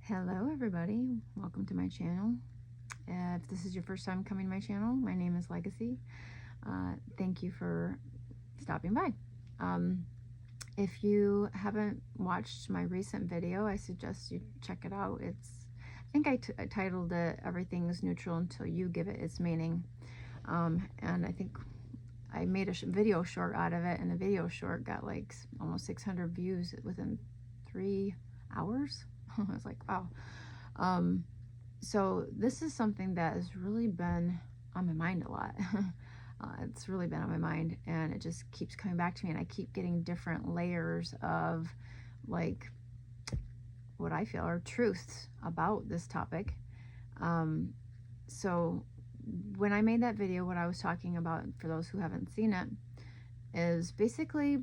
Hello everybody, welcome to my channel. If this is your first time coming to my channel, my name is Legacy. Thank you for stopping by. If you haven't watched my recent video, I suggest you check it out. I think I titled it Everything is Neutral Until You Give It Its Meaning. And I think I made a video short out of it, and the video short got like almost 600 views within 3 hours. I was like, wow. So this is something that has really been on my mind a lot. It's really been on my mind, and it just keeps coming back to me, and I keep getting different layers of like what I feel are truths about this topic. So when I made that video, what I was talking about, for those who haven't seen it, is basically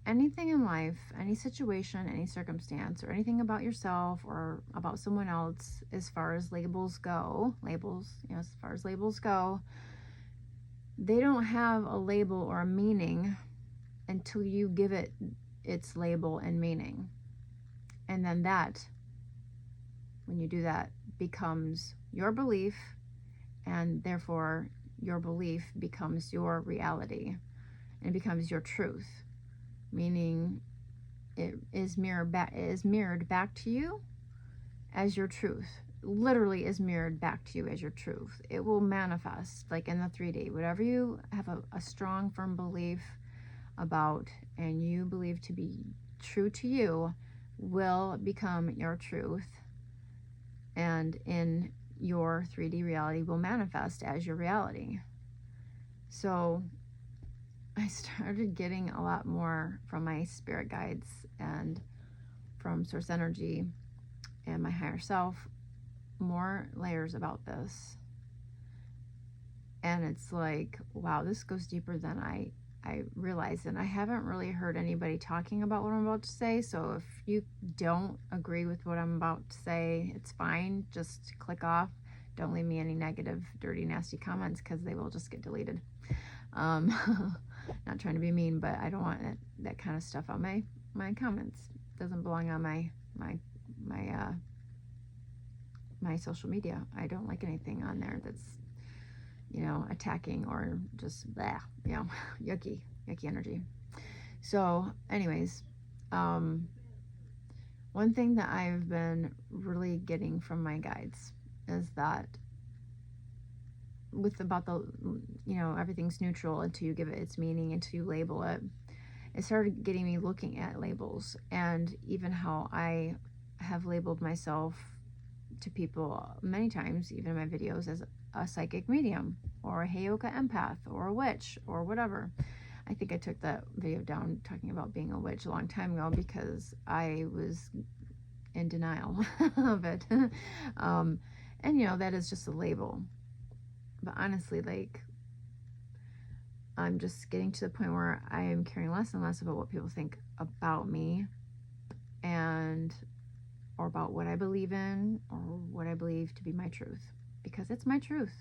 anything in life, any situation, any circumstance, or anything about yourself or about someone else, as far as labels go, as far as labels go, they don't have a label or a meaning until you give it its label and meaning. And then that, when you do that, becomes your belief, and therefore your belief becomes your reality, and it becomes your truth. Meaning it is mirrored back to you as your truth. Literally is mirrored back to you as your truth. It will manifest like in the 3D. Whatever you have a strong, firm belief about and you believe to be true to you will become your truth, and in your 3D reality will manifest as your reality. So I started getting a lot more from my spirit guides and from source energy and my higher self, more layers about this. And it's like, wow, this goes deeper than I realized. And I haven't really heard anybody talking about what I'm about to say. So if you don't agree with what I'm about to say, it's fine. Just click off. Don't leave me any negative, dirty, nasty comments, because they will just get deleted. Not trying to be mean, but I don't want that kind of stuff on my comments. It doesn't belong on my social media. I don't like anything on there that's, attacking or just blah, yucky energy. So anyways, one thing that I've been really getting from my guides is that about the, everything's neutral until you give it its meaning, until you label it. It started getting me looking at labels, and even how I have labeled myself to people many times, even in my videos, as a psychic medium or a Heyoka empath or a witch or whatever. I think I took that video down talking about being a witch a long time ago because I was in denial of it. And that is just a label. But honestly, like, I'm just getting to the point where I am caring less and less about what people think about me, or about what I believe in, or what I believe to be my truth, because it's my truth,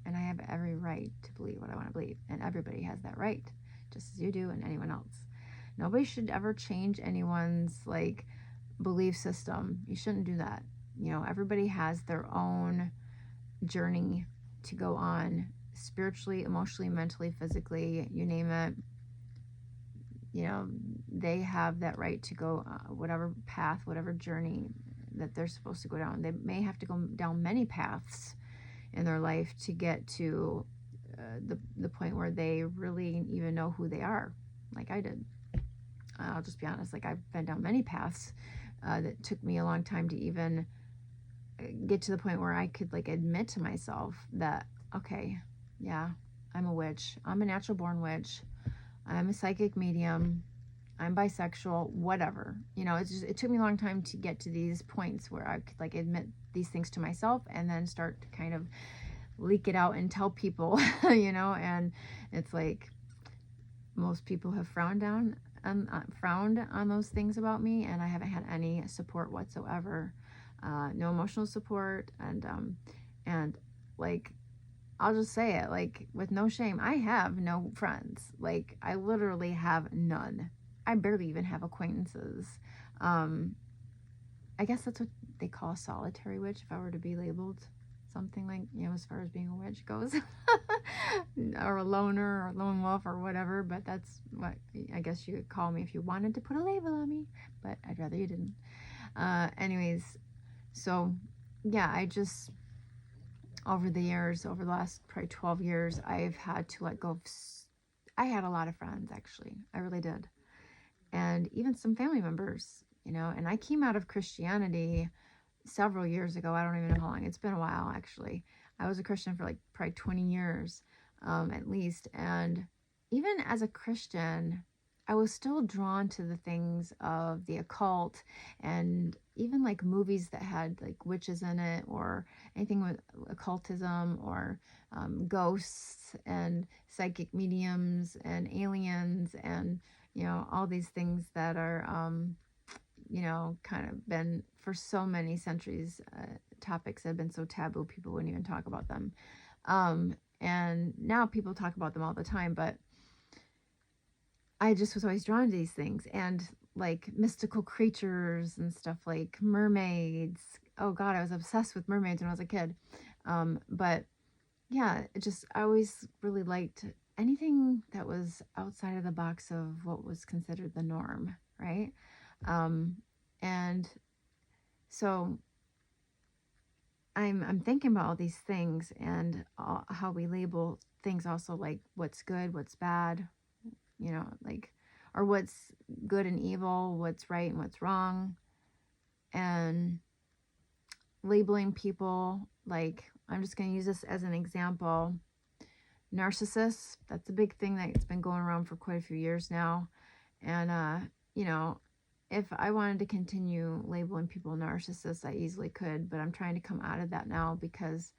and I have every right to believe what I want to believe, and everybody has that right, just as you do and anyone else. Nobody should ever change anyone's belief system. You shouldn't do that. Everybody has their own journey to go on, spiritually, emotionally, mentally, physically, you name it. They have that right to go whatever path, whatever journey that they're supposed to go down. They may have to go down many paths in their life to get to the point where they really even know who they are, like I did. I'll just be honest, I've been down many paths that took me a long time to even get to the point where I could admit to myself that, okay, yeah, I'm a witch. I'm a natural born witch. I'm a psychic medium. I'm bisexual, whatever. It took me a long time to get to these points where I could admit these things to myself and then start to kind of leak it out and tell people, and it's like most people have frowned on those things about me, and I haven't had any support whatsoever. No emotional support, and I'll just say it, with no shame, I have no friends. I literally have none. I barely even have acquaintances. I guess that's what they call a solitary witch, if I were to be labeled something like, as far as being a witch goes. Or a loner or a lone wolf or whatever, but that's what I guess you could call me if you wanted to put a label on me, but I'd rather you didn't. Anyways, so yeah, I just, over the years, over the last probably 12 years, I've had to let go of, I had a lot of friends, actually. I really did. And even some family members, and I came out of Christianity several years ago. I don't even know how long. It's been a while, actually. I was a Christian for like probably 20 years, at least. And even as a Christian, I was still drawn to the things of the occult, and even like movies that had like witches in it, or anything with occultism, or ghosts and psychic mediums and aliens, and all these things that are kind of been for so many centuries, topics that have been so taboo, people wouldn't even talk about them. And now people talk about them all the time, but I just was always drawn to these things, and like mystical creatures and stuff, like mermaids. Oh God, I was obsessed with mermaids when I was a kid. But yeah, I always really liked anything that was outside of the box of what was considered the norm, right? And so I'm thinking about all these things, and how we label things, also like what's good, what's bad, like, or what's good and evil, what's right and what's wrong, and labeling people. Like, I'm just going to use this as an example. Narcissists, that's a big thing that's been going around for quite a few years now. And, if I wanted to continue labeling people narcissists, I easily could, but I'm trying to come out of that now, because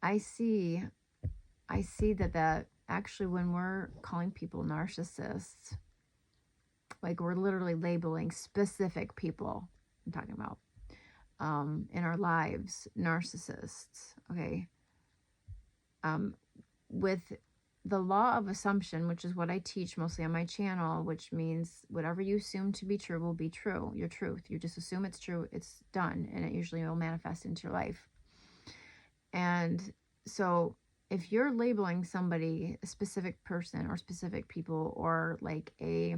I see that actually, when we're calling people narcissists, like, we're literally labeling specific people. I'm talking about in our lives, narcissists. Okay. With the law of assumption, which is what I teach mostly on my channel, which means whatever you assume to be true will be true, your truth. You just assume it's true, it's done, and it usually will manifest into your life. And so if you're labeling somebody, a specific person or specific people, or like a,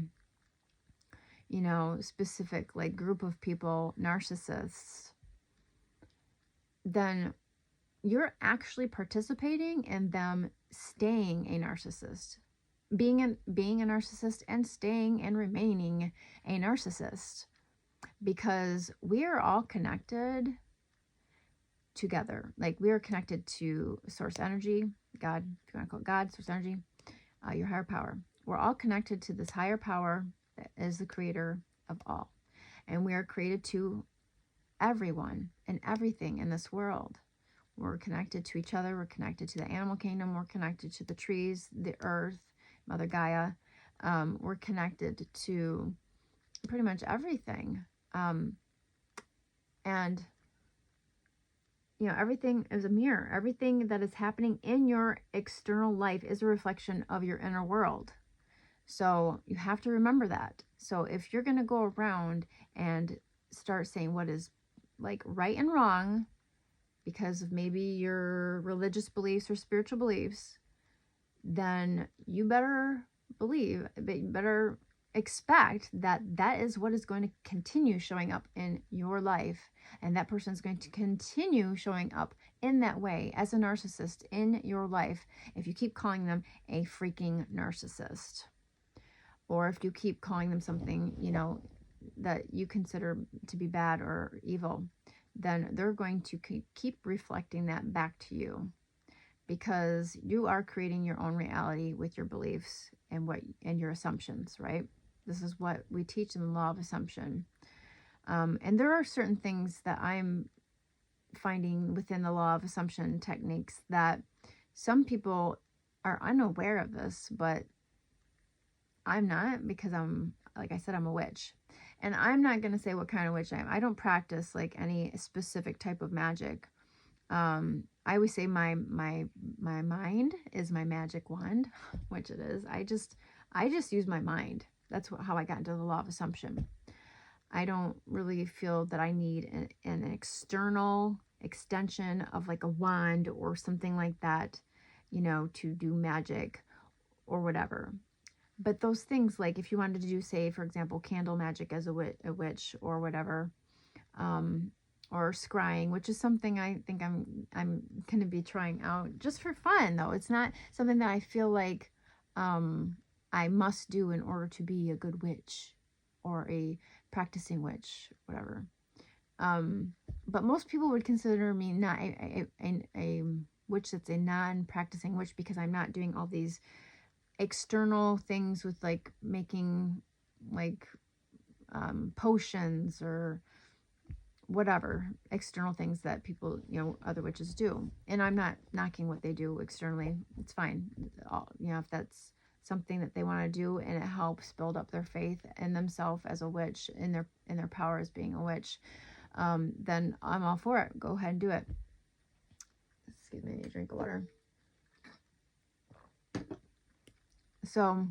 specific like group of people, narcissists, then you're actually participating in them staying a narcissist, being a narcissist, and staying and remaining a narcissist, because we are all connected together. Like, we are connected to source energy, God, if you want to call it God, source energy, your higher power. We're all connected to this higher power that is the creator of all, and we are created to everyone and everything in this world. We're connected to each other. We're connected to the animal kingdom. We're connected to the trees, the earth, Mother Gaia. We're connected to pretty much everything. And, everything is a mirror. Everything that is happening in your external life is a reflection of your inner world. So you have to remember that. So if you're going to go around and start saying what is like right and wrong, because of maybe your religious beliefs or spiritual beliefs, then you better expect that that is what is going to continue showing up in your life, and that person is going to continue showing up in that way as a narcissist in your life if you keep calling them a freaking narcissist, or if you keep calling them something that you consider to be bad or evil. Then they're going to keep reflecting that back to you, because you are creating your own reality with your beliefs and your assumptions, right? This is what we teach in the law of assumption. And there are certain things that I'm finding within the law of assumption techniques that some people are unaware of this, but I'm not, because like I said, I'm a witch. And I'm not going to say what kind of witch I am. I don't practice like any specific type of magic. I always say my mind is my magic wand, which it is. I just use my mind. That's how I got into the law of assumption. I don't really feel that I need an external extension of like a wand or something like that, to do magic or whatever. But those things, like if you wanted to do, say, for example, candle magic as a witch or whatever, um, or scrying, which is something I think I'm going to be trying out just for fun, though. It's not something that I feel like I must do in order to be a good witch or a practicing witch, whatever. But most people would consider me not a witch that's a non-practicing witch, because I'm not doing all these external things with like making like potions or whatever external things that people, other witches do. And I'm not knocking what they do externally. It's fine. If that's something that they want to do and it helps build up their faith in themselves as a witch, in their power as being a witch, then I'm all for it. Go ahead and do it. Excuse me, I need a drink of water. So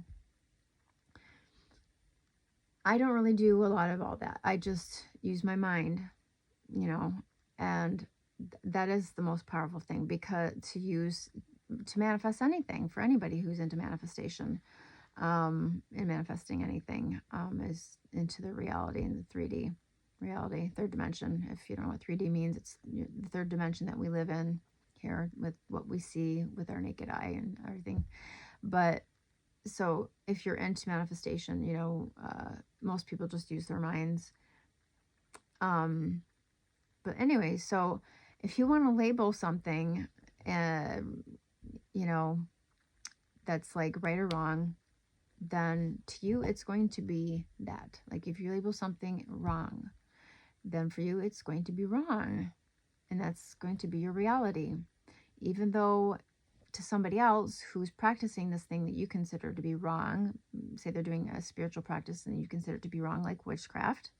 I don't really do a lot of all that. I just use my mind, and that is the most powerful thing, because to manifest anything, for anybody who's into manifestation, and manifesting anything, is into the reality, in the 3D reality, third dimension. If you don't know what 3D means, it's the third dimension that we live in here, with what we see with our naked eye and everything. But so if you're into manifestation, most people just use their minds. But anyway, so if you want to label something, that's like right or wrong, then to you, it's going to be that. Like if you label something wrong, then for you, it's going to be wrong. And that's going to be your reality. Even though to somebody else who's practicing this thing that you consider to be wrong, say they're doing a spiritual practice and you consider it to be wrong, like witchcraft,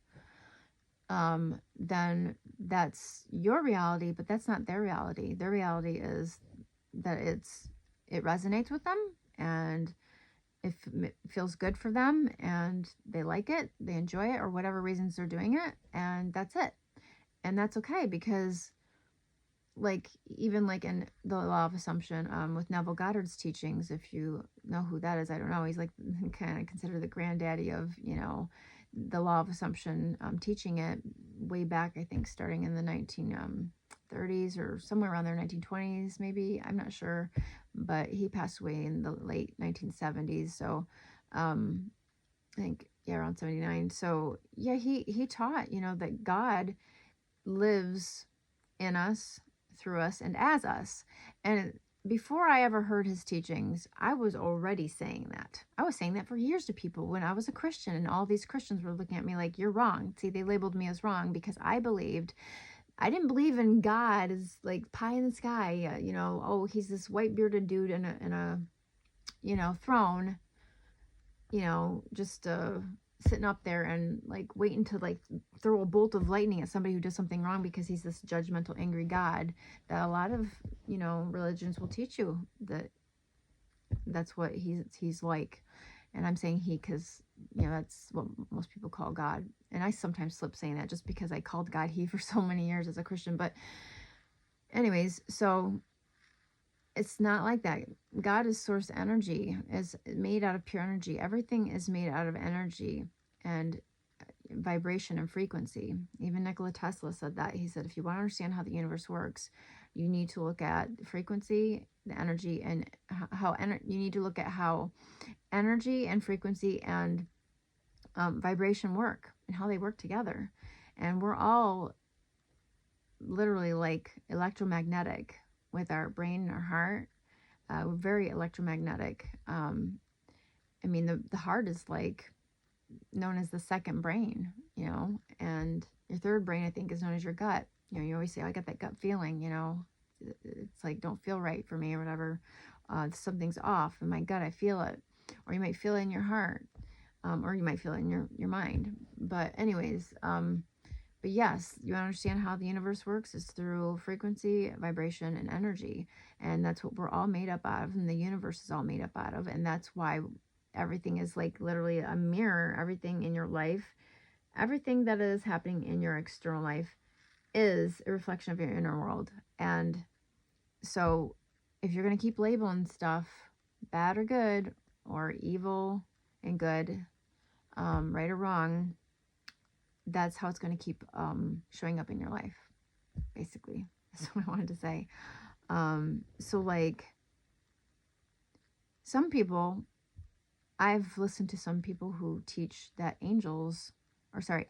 then that's your reality, but that's not their reality. Their reality is that it resonates with them, and it feels good for them, and they like it, they enjoy it, or whatever reasons they're doing it, and that's it. And that's okay, because like even like in the law of assumption, with Neville Goddard's teachings, if you know who that is, I don't know, he's like kind of considered the granddaddy of the law of assumption, teaching it way back, I think starting in the 1930s or somewhere around there, 1920s maybe, I'm not sure, but he passed away in the late 1970s, so I think around 79. So yeah, he taught that God lives in us, through us, and as us. And before I ever heard his teachings, I was already saying that. I was saying that for years to people when I was a Christian, and all these Christians were looking at me like, you're wrong. See, they labeled me as wrong because I didn't believe in God as like pie in the sky, oh, he's this white bearded dude in a throne, just sitting up there and like waiting to like throw a bolt of lightning at somebody who does something wrong, because he's this judgmental, angry God that a lot of religions will teach you that that's what he's like. And I'm saying he because that's what most people call God, and I sometimes slip saying that just because I called God he for so many years as a Christian. But anyways, so it's not like that. God is source energy, is made out of pure energy. Everything is made out of energy and vibration and frequency. Even Nikola Tesla said that. He said, if you want to understand how the universe works, you need to look at the frequency, the energy, and you need to look at how energy and frequency and vibration work, and how they work together. And we're all literally like electromagnetic with our brain and our heart. We're very electromagnetic. I mean, the heart is like known as the second brain, and your third brain, I think, is known as your gut. You always say, I got that gut feeling, it's like, don't feel right for me or whatever. Something's off in my gut. I feel it. Or you might feel it in your heart, or you might feel it in your mind. But anyways, but yes, you understand how the universe works is through frequency, vibration, and energy. And that's what we're all made up out of, and the universe is all made up out of. And that's why everything is like literally a mirror. Everything in your life everything that is happening in your external life is a reflection of your inner world. And so if you're going to keep labeling stuff bad or good, or evil and good, right or wrong, that's how it's going to keep showing up in your life, basically. That's what I wanted to say. So like, some people, I've listened to some people who teach that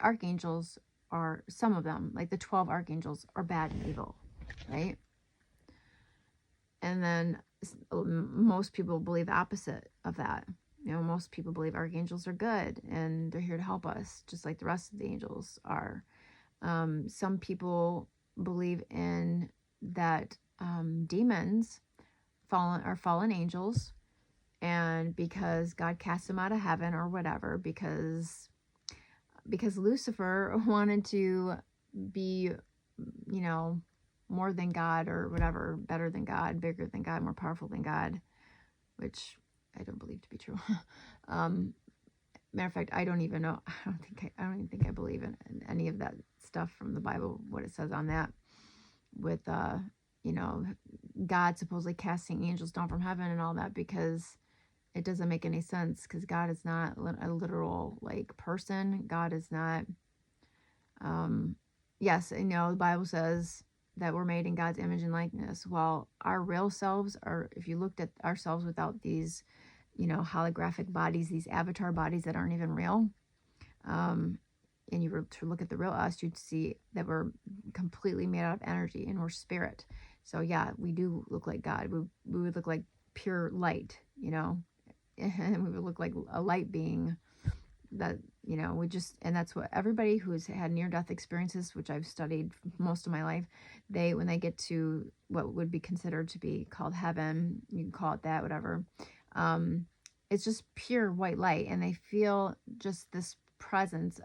archangels are, some of them, like the 12 archangels, are bad and evil, right? And then most people believe the opposite of that. Most people believe archangels are good and they're here to help us, just like the rest of the angels are. Some people believe in that demons are fallen angels, and because God cast them out of heaven or whatever, because Lucifer wanted to be, more than God or whatever, better than God, bigger than God, more powerful than God, which I don't believe to be true. Matter of fact, I don't even know. I don't even think I believe in any of that stuff from the Bible, what it says on that, with, God supposedly casting angels down from heaven and all that, because it doesn't make any sense, because God is not a literal person. God is not, yes, the Bible says that we're made in God's image and likeness. Well, our real selves are, if you looked at ourselves without these, holographic bodies, these avatar bodies that aren't even real, and you were to look at the real us, you'd see that we're completely made out of energy and we're spirit. So yeah, we do look like God. We would look like pure light, and we would look like a light being that, and that's what everybody who's had near-death experiences, which I've studied most of my life, when they get to what would be considered to be called heaven, you can call it that, whatever, it's just pure white light, and they feel just this presence,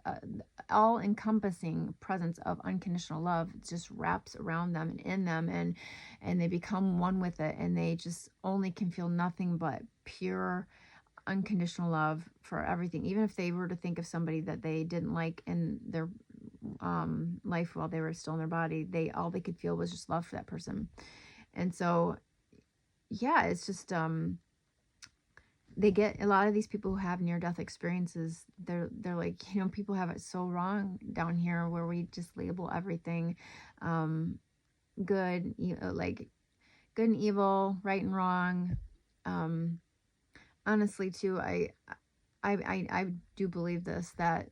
all-encompassing presence of unconditional love. It just wraps around them and in them, and they become one with it, and they just only can feel nothing but pure unconditional love for everything. Even if they were to think of somebody that they didn't like in their life while they were still in their body, all they could feel was just love for that person. And so yeah, it's just they get, a lot of these people who have near-death experiences, they're like, people have it so wrong down here, where we just label everything good, like good and evil, right and wrong. Honestly, too, I do believe that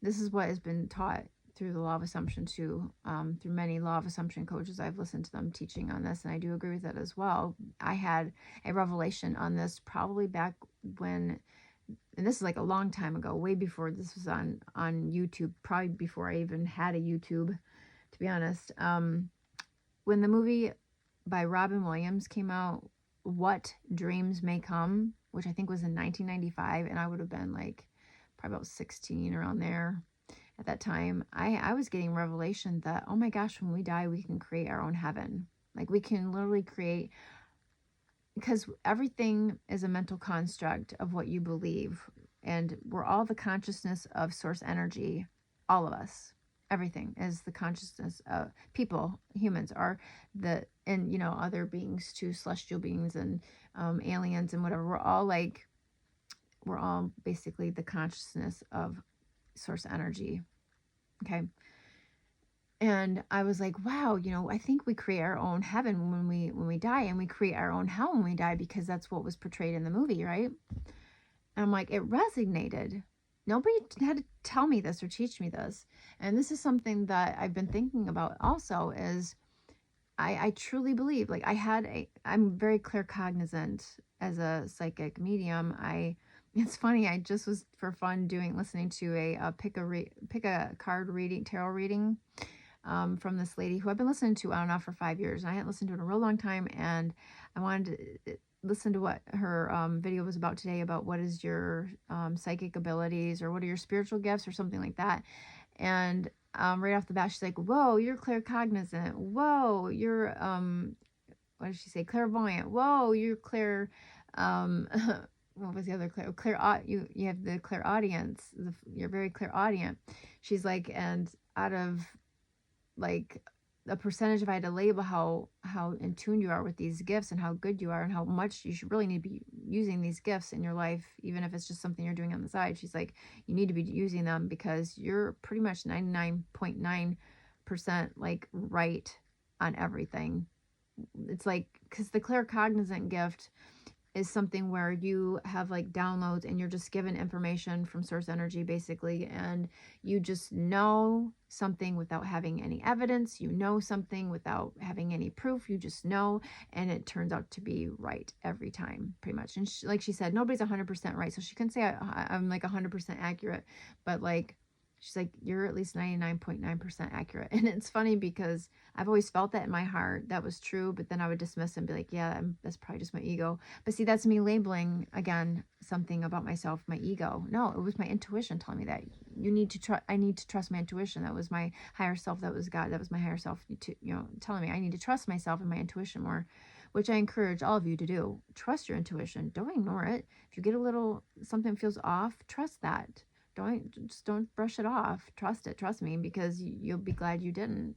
this is what has been taught through the law of assumption too, through many law of assumption coaches. I've listened to them teaching on this, and I do agree with that as well. I had a revelation on this probably back when, and this is like a long time ago, way before this was on YouTube, probably before I even had a YouTube, to be honest. When the movie by Robin Williams came out, What Dreams May Come, which I think was in 1995, and I would have been like probably about 16, around there at that time, I was getting revelation that, oh my gosh, when we die, we can create our own heaven. Like, we can literally create, because everything is a mental construct of what you believe, and we're all the consciousness of source energy, all of us. Everything is the consciousness of people. Humans are and other beings too, celestial beings and aliens and whatever. We're all basically the consciousness of source energy. Okay. And I was like, wow, I think we create our own heaven when we die, and we create our own hell when we die, because that's what was portrayed in the movie, right? And I'm like, it resonated. Nobody had to tell me this or teach me this. And this is something that I've been thinking about also, is I truly believe, like, I'm very claircognizant as a psychic medium. It's funny, I just was for fun listening to a pick a card reading, tarot reading, from this lady who I've been listening to on and off for 5 years. And I hadn't listened to it in a real long time, and I wanted to listen to what her video was about today, about what is your psychic abilities, or what are your spiritual gifts, or something like that. And right off the bat, she's like, whoa, you're claircognizant. Whoa, you're what did she say? Clairvoyant. Whoa, you're what was the other you have the clairaudience, you're very clairaudient. She's like, and out of like a percentage, if I had to label how in tune you are with these gifts and how good you are and how much you should really need to be using these gifts in your life, even if it's just something you're doing on the side, she's like, you need to be using them because you're pretty much 99.9% like right on everything. It's like, because the claircognizant gift is something where you have like downloads and you're just given information from source energy basically, and you just know something without having any evidence, you know something without having any proof, you just know, and it turns out to be right every time pretty much. And like she said, nobody's 100% right, so she couldn't say I'm like 100% accurate, but like she's like, you're at least 99.9% accurate. And it's funny because I've always felt that in my heart that was true, but then I would dismiss and be like, yeah, that's probably just my ego. But see, that's me labeling again something about myself, my ego. No, it was my intuition telling me that you need to trust. I need to trust my intuition. That was my higher self. That was God. That was my higher self. Telling me I need to trust myself and my intuition more, which I encourage all of you to do. Trust your intuition. Don't ignore it. If you get a little something feels off, trust that. Don't brush it off. Trust it. Trust me, because you'll be glad you didn't.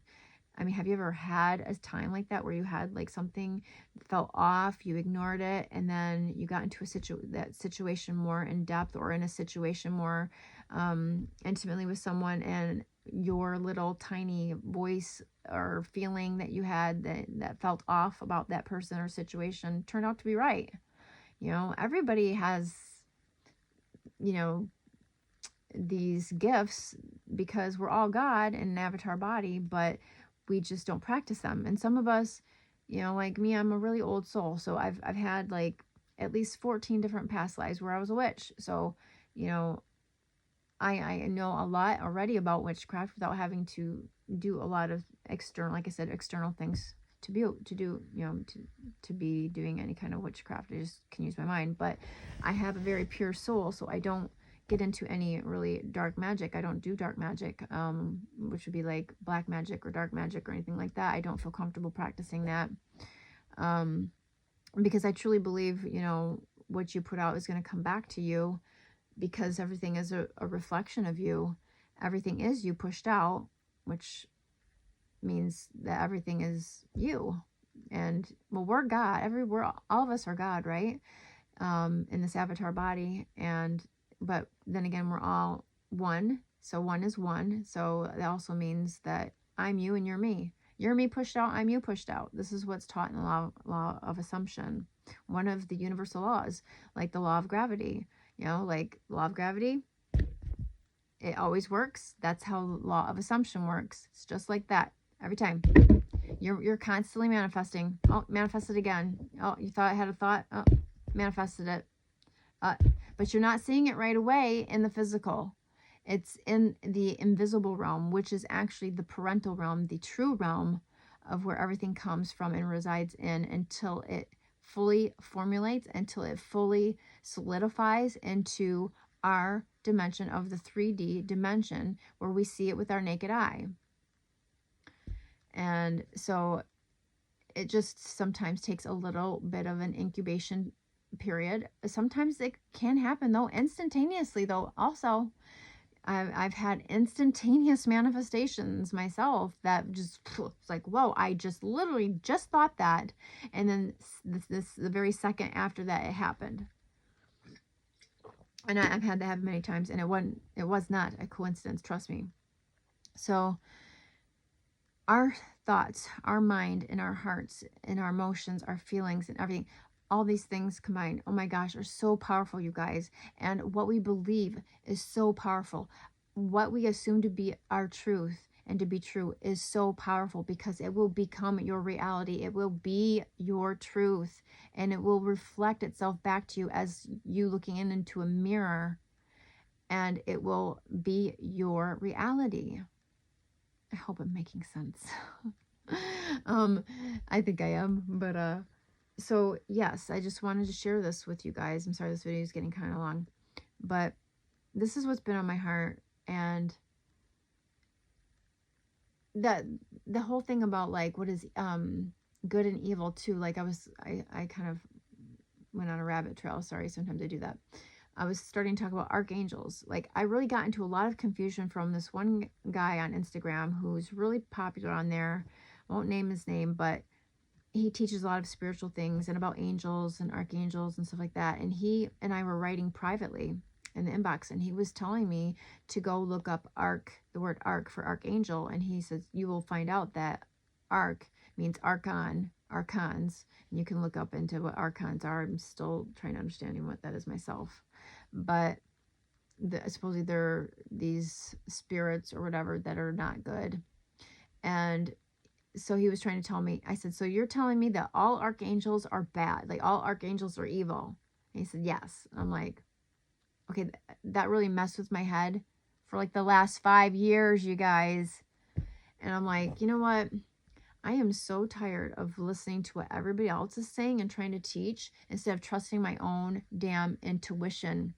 I mean, have you ever had a time like that where you had like something felt off, you ignored it, and then you got into that situation more in depth, or in a situation more intimately with someone, and your little tiny voice or feeling that you had that felt off about that person or situation turned out to be right. Everybody has, these gifts because we're all God in an avatar body, but we just don't practice them. And some of us, like me, I'm a really old soul. So I've had like at least 14 different past lives where I was a witch. So, I know a lot already about witchcraft without having to do a lot of external, like I said, external things to be doing any kind of witchcraft. I just can use my mind, but I have a very pure soul, so I don't get into any really dark magic. I don't do dark magic, which would be like black magic or dark magic or anything like that. I don't feel comfortable practicing that, because I truly believe, what you put out is going to come back to you, because everything is a reflection of you. Everything is you pushed out, which means that everything is you. And well, we're God. All of us are God, right? In this avatar body. But then again, we're all one. So one is one. So that also means that I'm you and you're me. You're me pushed out, I'm you pushed out. This is what's taught in the law of assumption. One of the universal laws, like the law of gravity. Like law of gravity, it always works. That's how law of assumption works. It's just like that every time. You're constantly manifesting. Oh, manifested again. Oh, you thought I had a thought. Oh, manifested it. But you're not seeing it right away in the physical. It's in the invisible realm, which is actually the parental realm, the true realm of where everything comes from and resides in, until it fully formulates, until it fully solidifies into our dimension of the 3D dimension, where we see it with our naked eye. And so it just sometimes takes a little bit of an incubation period. Sometimes it can happen though instantaneously, though. Also, I've had instantaneous manifestations myself that just, it's like, whoa, I just literally just thought that, and then the very second after that it happened. And I've had that happen many times, and it was not a coincidence, trust me. So our thoughts, our mind, and our hearts, and our emotions, our feelings, and everything, all these things combined, oh my gosh, are so powerful, you guys. And what we believe is so powerful. What we assume to be our truth and to be true is so powerful, because it will become your reality. It will be your truth, and it will reflect itself back to you as you looking into a mirror, and it will be your reality. I hope I'm making sense. I think I am, but so yes, I just wanted to share this with you guys. I'm sorry this video is getting kind of long, but this is what's been on my heart. And that the whole thing about like what is good and evil too, like I kind of went on a rabbit trail. Sorry, sometimes I do that. I was starting to talk about archangels. Like, I really got into a lot of confusion from this one guy on Instagram who's really popular on there. I won't name his name, but he teaches a lot of spiritual things and about angels and archangels and stuff like that. And he and I were writing privately in the inbox, and he was telling me to go look up the word arc for archangel. And he says, you will find out that arc means archons. And you can look up into what archons are. I'm still trying to understand what that is myself. But supposedly they're these spirits or whatever that are not good. And so he was trying to tell me, I said, so you're telling me that all archangels are bad, like all archangels are evil? And he said, yes. I'm like, okay, that really messed with my head for like the last 5 years, you guys. And I'm like, you know what? I am so tired of listening to what everybody else is saying and trying to teach instead of trusting my own damn intuition.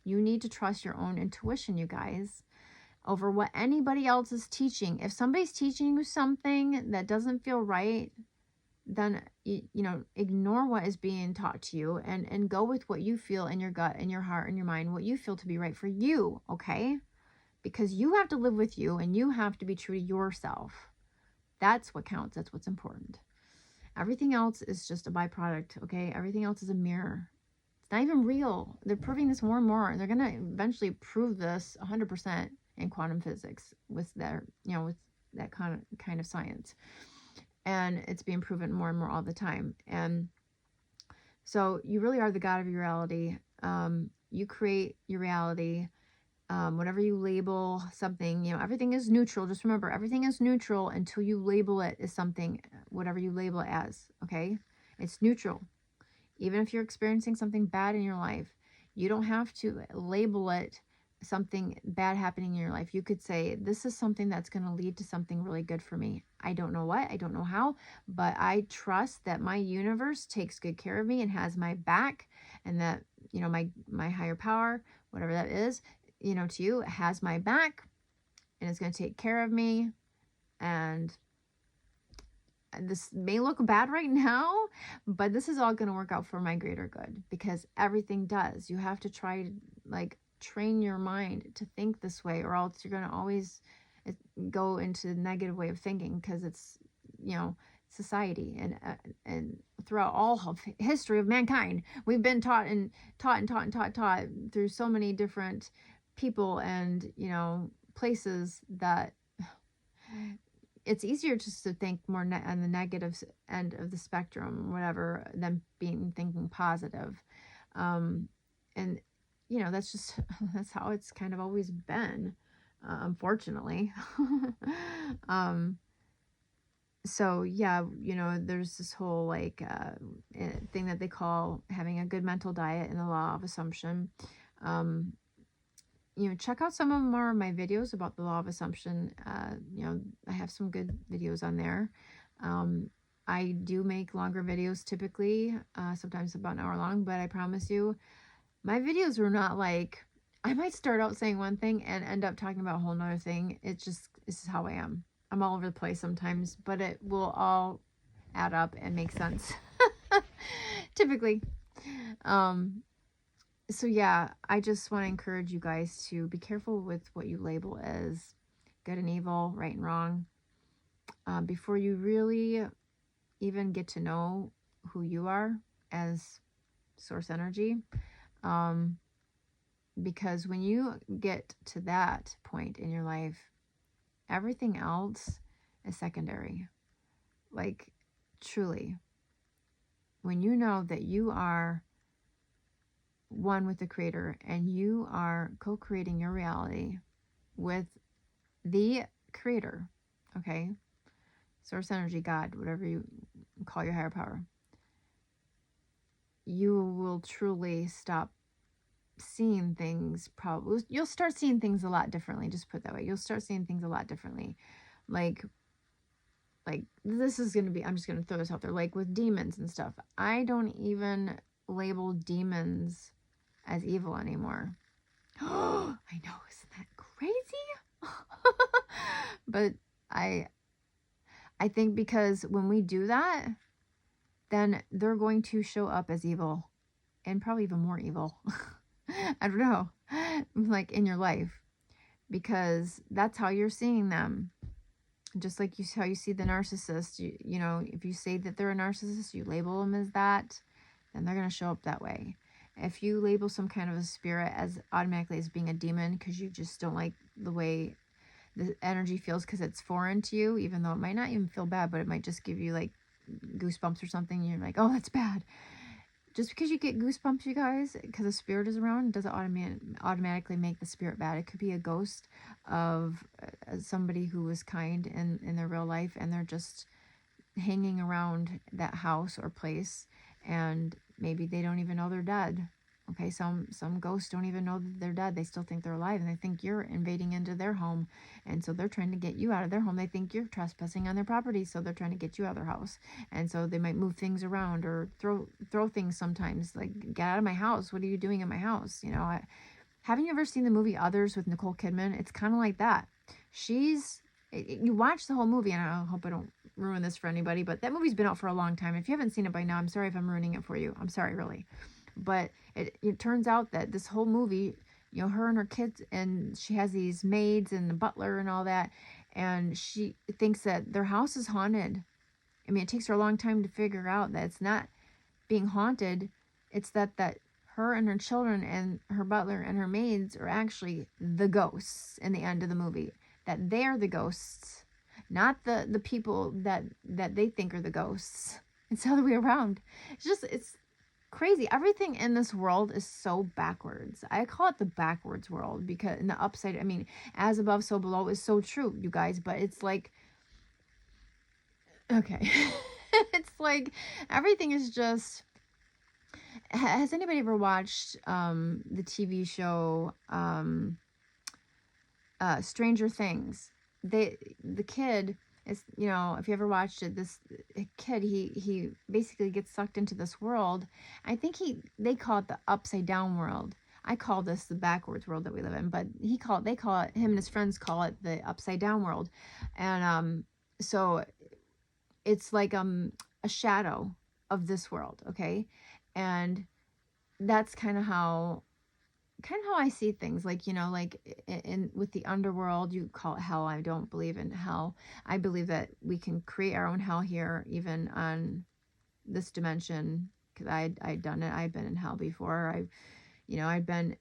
You need to trust your own intuition, you guys, over what anybody else is teaching. If somebody's teaching you something that doesn't feel right, then, ignore what is being taught to you and go with what you feel in your gut and your heart and your mind, what you feel to be right for you, okay? Because you have to live with you and you have to be true to yourself. That's what counts. That's what's important. Everything else is just a byproduct, okay? Everything else is a mirror. It's not even real. They're proving this more and more. They're going to eventually prove this 100% in quantum physics with their, with that kind of science. And it's being proven more and more all the time. And so you really are the God of your reality. You create your reality. Whatever you label something, everything is neutral. Just remember, everything is neutral until you label it as something, whatever you label it as, okay? It's neutral. Even if you're experiencing something bad in your life, you don't have to label it something bad happening in your life. You could say, this is something that's going to lead to something really good for me. I don't know what, I don't know how, but I trust that my universe takes good care of me and has my back, and that, my higher power, whatever that is, to you, has my back, and it's going to take care of me. And this may look bad right now, but this is all going to work out for my greater good, because everything does. You have to try to train your mind to think this way, or else you're going to always go into the negative way of thinking, because it's, society and throughout all of history of mankind, we've been taught through so many different people and, places, that it's easier just to think more on the negative end of the spectrum, whatever, than thinking positive. And, that's how it's kind of always been, unfortunately. So yeah, there's this whole thing that they call having a good mental diet in the law of assumption. Check out some of more of my videos about the law of assumption. I have some good videos on there. I do make longer videos typically, sometimes about an hour long, but I promise you, my videos are not I might start out saying one thing and end up talking about a whole nother thing. This is how I am. I'm all over the place sometimes, but it will all add up and make sense. Typically. So yeah, I just want to encourage you guys to be careful with what you label as good and evil, right and wrong, before you really even get to know who you are as source energy. Because when you get to that point in your life, everything else is secondary. Truly, when you know that you are one with the Creator and you are co-creating your reality with the Creator, okay? Source energy, God, whatever you call your higher power, you will truly stop seeing things. You'll start seeing things a lot differently. Just put it that way. You'll start seeing things a lot differently. This is going to be, I'm just going to throw this out there, with demons and stuff. I don't even label demons as evil anymore. I know, isn't that crazy? But I think because when we do that, then they're going to show up as evil. and probably even more evil. I don't know, like in your life, because that's how you're seeing them. Just like how you see the narcissist, you know, if you say that they're a narcissist, you label them as that, then they're going to show up that way. If you label some kind of a spirit as automatically as being a demon because you just don't like the way the energy feels because it's foreign to you, even though it might not even feel bad, but it might just give you like goosebumps or something. You're like, oh, that's bad. Just because you get goosebumps, you guys, because a spirit is around, doesn't automatically make the spirit bad. It could be a ghost of somebody who was kind in their real life, and they're just hanging around that house or place, and maybe they don't even know they're dead. Okay, some ghosts don't even know that they're dead. They still think they're alive, and they think you're invading into their home, and so they're trying to get you out of their home. They think you're trespassing on their property, so they're trying to get you out of their house. And so they might move things around or throw things sometimes, like, get out of my house. What are you doing in my house? You know, haven't you ever seen the movie Others with Nicole Kidman? It's kind of like that. You watch the whole movie, and I hope I don't ruin this for anybody, but that movie's been out for a long time. If you haven't seen it by now, I'm sorry if I'm ruining it for you. I'm sorry, really. But it turns out that this whole movie, you know, her and her kids, and she has these maids and the butler and all that, and she thinks that their house is haunted. I mean, it takes her a long time to figure out that it's not being haunted. It's that her and her children and her butler and her maids are actually the ghosts in the end of the movie. That they're the ghosts, not the people that they think are the ghosts. It's the other way around. It's crazy. Everything in this world is so backwards. I call it the backwards world, because in the upside, I mean, as above, so below is so true, you guys, but it's like, okay. It's like everything is just, has anybody ever watched the TV show Stranger Things? The kid is, you know, if you ever watched it, this kid, he basically gets sucked into this world. I think they call it the upside down world. I call this the backwards world that we live in, but they call it, him and his friends call it the upside down world. And so it's like a shadow of this world, okay? And that's kind of how I see things. Like, you know, like in with the underworld, you call it hell. I don't believe in hell. I believe that we can create our own hell here, even on this dimension, because I'd done it. I've been in hell before. I'd been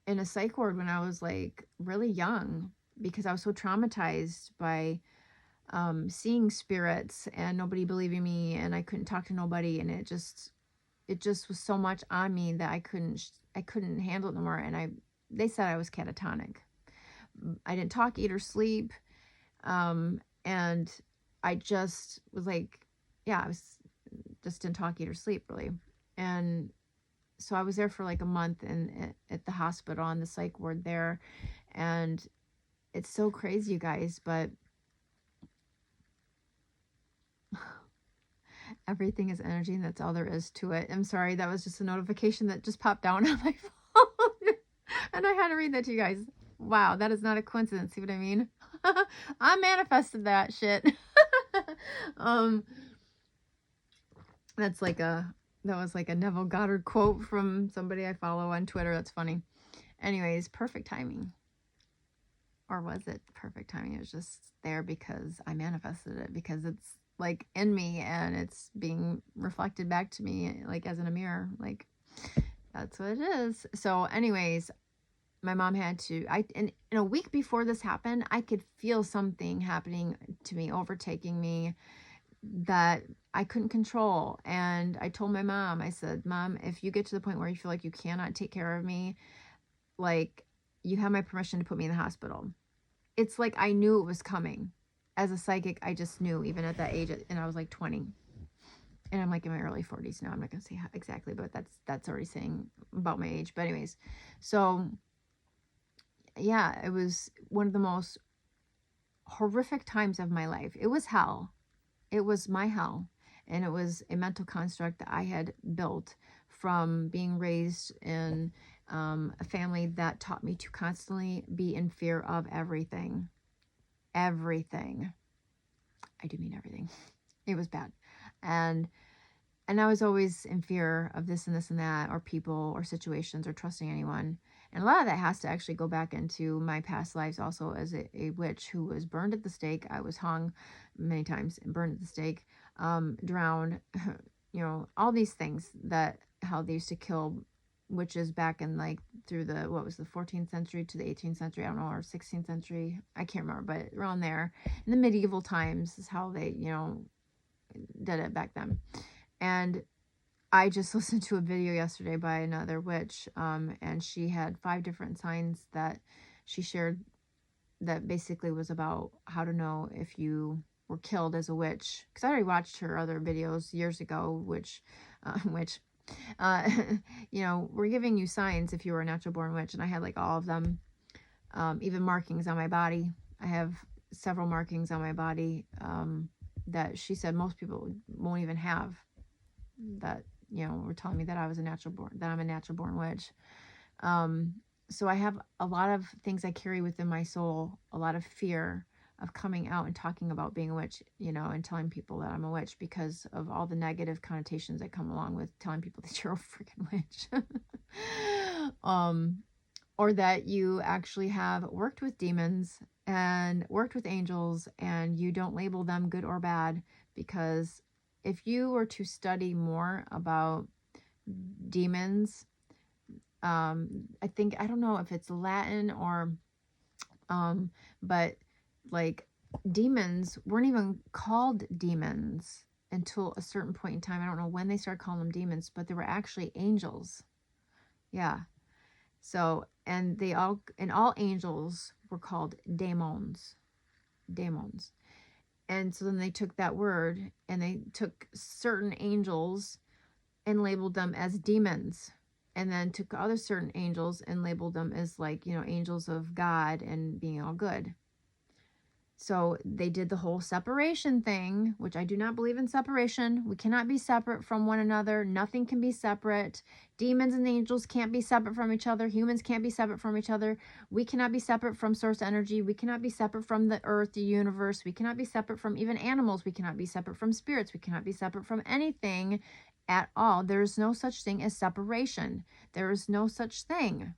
in a psych ward when I was like really young, because I was so traumatized by seeing spirits and nobody believing me, and I couldn't talk to nobody, and it just was so much on me that I couldn't handle it no more. And they said I was catatonic. I didn't talk, eat, or sleep. And I just was like, yeah, I was just didn't talk, eat, or sleep, really. And so I was there for like a month at the hospital on the psych ward there. And it's so crazy, you guys, but everything is energy, and that's all there is to it. I'm sorry, that was just a notification that just popped down on my phone. And I had to read that to you guys. Wow, that is not a coincidence. See what I mean? I manifested that shit. That was like a Neville Goddard quote from somebody I follow on Twitter. That's funny. Anyways, perfect timing. Or was it perfect timing? It was just there because I manifested it, because it's like in me and it's being reflected back to me like as in a mirror. Like, that's what it is. So anyways, my mom had to, in a week before this happened, I could feel something happening to me, overtaking me, that I couldn't control. And I told my mom, I said, Mom, if you get to the point where you feel like you cannot take care of me, like, you have my permission to put me in the hospital. It's like I knew it was coming. As a psychic, I just knew, even at that age, and I was like 20. And I'm like in my early 40s now. I'm not going to say exactly, but that's already saying about my age. But anyways, so yeah, it was one of the most horrific times of my life. It was hell. It was my hell. And it was a mental construct that I had built from being raised in a family that taught me to constantly be in fear of everything. Everything. I do mean everything. It was bad. And And I was always in fear of this and this and that, or people or situations or trusting anyone. And a lot of that has to actually go back into my past lives also as a witch who was burned at the stake. I was hung many times and burned at the stake, drowned, all these things that how they used to kill witches back in like through the, what was the 14th century to the 18th century, I don't know, or 16th century, I can't remember, but around there in the medieval times is how they, did it back then. And I just listened to a video yesterday by another witch, and she had 5 different signs that she shared that basically was about how to know if you were killed as a witch. Because I already watched her other videos years ago, which we're giving you signs if you were a natural born witch. And I had like all of them, even markings on my body. I have several markings on my body that she said most people won't even have, that were telling me that I'm a natural born witch. So I have a lot of things I carry within my soul, a lot of fear of coming out and talking about being a witch, and telling people that I'm a witch because of all the negative connotations that come along with telling people that you're a freaking witch. Or that you actually have worked with demons and worked with angels and you don't label them good or bad, because if you were to study more about demons, I don't know if it's Latin or, but like demons weren't even called demons until a certain point in time. I don't know when they started calling them demons, but they were actually angels. Yeah. So, and all angels were called daemons. And so then they took that word and they took certain angels and labeled them as demons, and then took other certain angels and labeled them as like, angels of God and being all good. So they did the whole separation thing, which I do not believe in separation. We cannot be separate from one another. Nothing can be separate. Demons and angels can't be separate from each other. Humans can't be separate from each other. We cannot be separate from source energy. We cannot be separate from the earth, the universe. We cannot be separate from even animals. We cannot be separate from spirits. We cannot be separate from anything at all. There is no such thing as separation. There is no such thing.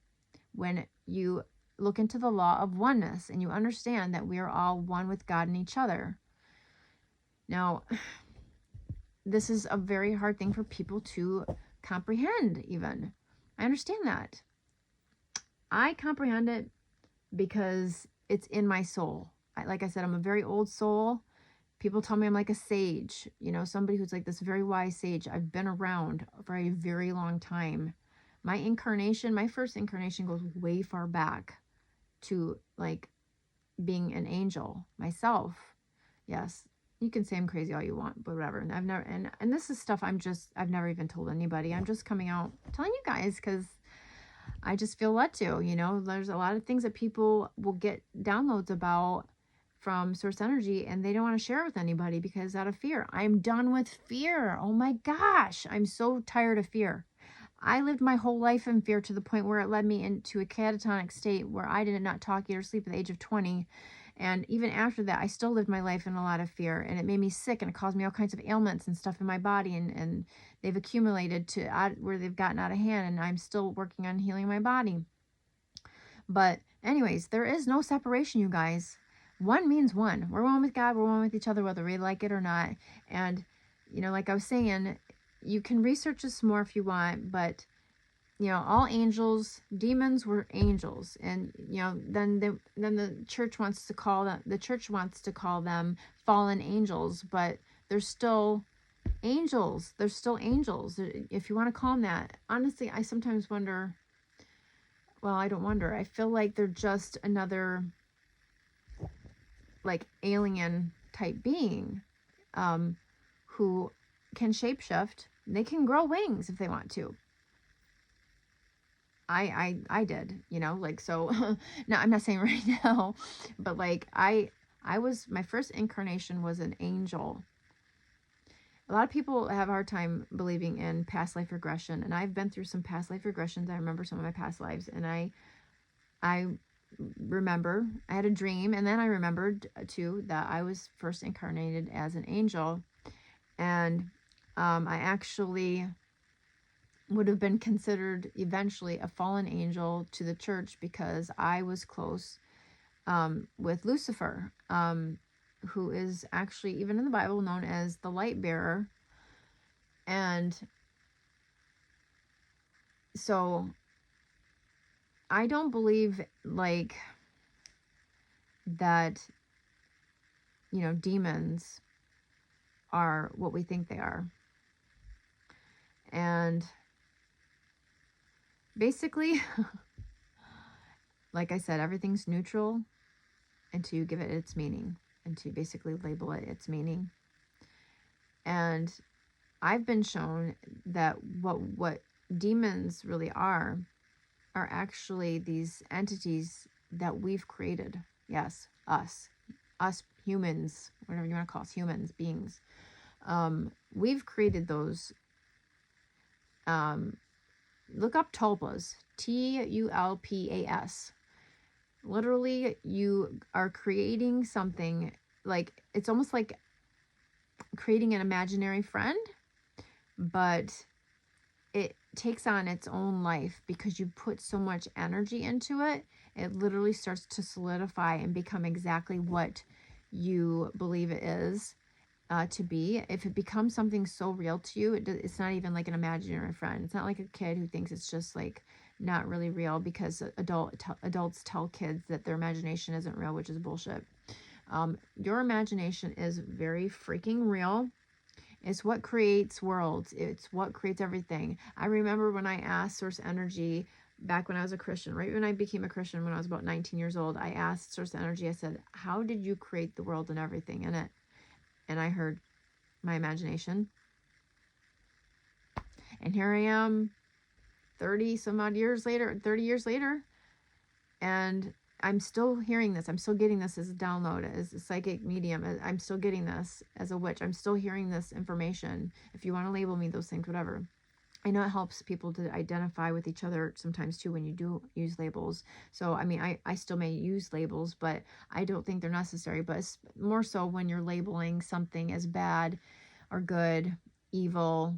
When you look into the law of oneness and you understand that we are all one with God and each other. Now, this is a very hard thing for people to comprehend even. I understand that. I comprehend it because it's in my soul. Like I said, I'm a very old soul. People tell me I'm like a sage, somebody who's like this very wise sage. I've been around for a very long time. My first incarnation goes way far back to like being an angel myself. Yes, you can say I'm crazy all you want, but whatever. And I've never, and this is stuff I've never even told anybody. I'm just coming out telling you guys because I just feel led to, there's a lot of things that people will get downloads about from source energy and they don't want to share it with anybody because out of fear. I'm done with fear. Oh my gosh. I'm so tired of fear. I lived my whole life in fear to the point where it led me into a catatonic state where I did not talk, eat, or sleep at the age of 20. And even after that, I still lived my life in a lot of fear. And it made me sick and it caused me all kinds of ailments and stuff in my body. And they've accumulated to where they've gotten out of hand. And I'm still working on healing my body. But anyways, there is no separation, you guys. One means one. We're one with God. We're one with each other, whether we like it or not. And, like I was saying, you can research this more if you want, but all angels, demons were angels, and then the church wants to call them fallen angels, but they're still angels. They're still angels, if you want to call them that. Honestly, I sometimes wonder. Well, I don't wonder. I feel like they're just another like alien type being, who can shapeshift. They can grow wings if they want to. I did, so no, I'm not saying right now, but like I was, my first incarnation was an angel. A lot of people have a hard time believing in past life regression, and I've been through some past life regressions. I remember some of my past lives, and I remember I had a dream, and then I remembered too that I was first incarnated as an angel. And I actually would have been considered eventually a fallen angel to the church because I was close with Lucifer, who is actually, even in the Bible, known as the light bearer. And so I don't believe like that, demons are what we think they are. And basically, like I said, everything's neutral until you give it its meaning, and to basically label it its meaning. And I've been shown that what demons really are actually these entities that we've created. Yes, us humans, whatever you want to call us, humans, beings. We've created those. Look up tulpas, Tulpas. Literally, you are creating something, like, it's almost like creating an imaginary friend, but it takes on its own life because you put so much energy into it. It literally starts to solidify and become exactly what you believe it is to be. If it becomes something so real to you, it's not even like an imaginary friend. It's not like a kid who thinks it's just like not really real because adults tell kids that their imagination isn't real, which is bullshit. Your imagination is very freaking real. It's what creates worlds. It's what creates everything. I remember when I asked Source Energy back when I was a Christian, right when I became a Christian, when I was about 19 years old, I asked Source Energy, I said, how did you create the world and everything in it? And I heard my imagination. And here I am 30 some odd years later, 30 years later, and I'm still hearing this. I'm still getting this as a download, as a psychic medium. I'm still getting this as a witch. I'm still hearing this information. If you want to label me those things, whatever. I know it helps people to identify with each other sometimes too when you do use labels. So, I mean, I still may use labels, but I don't think they're necessary. But it's more so when you're labeling something as bad or good, evil,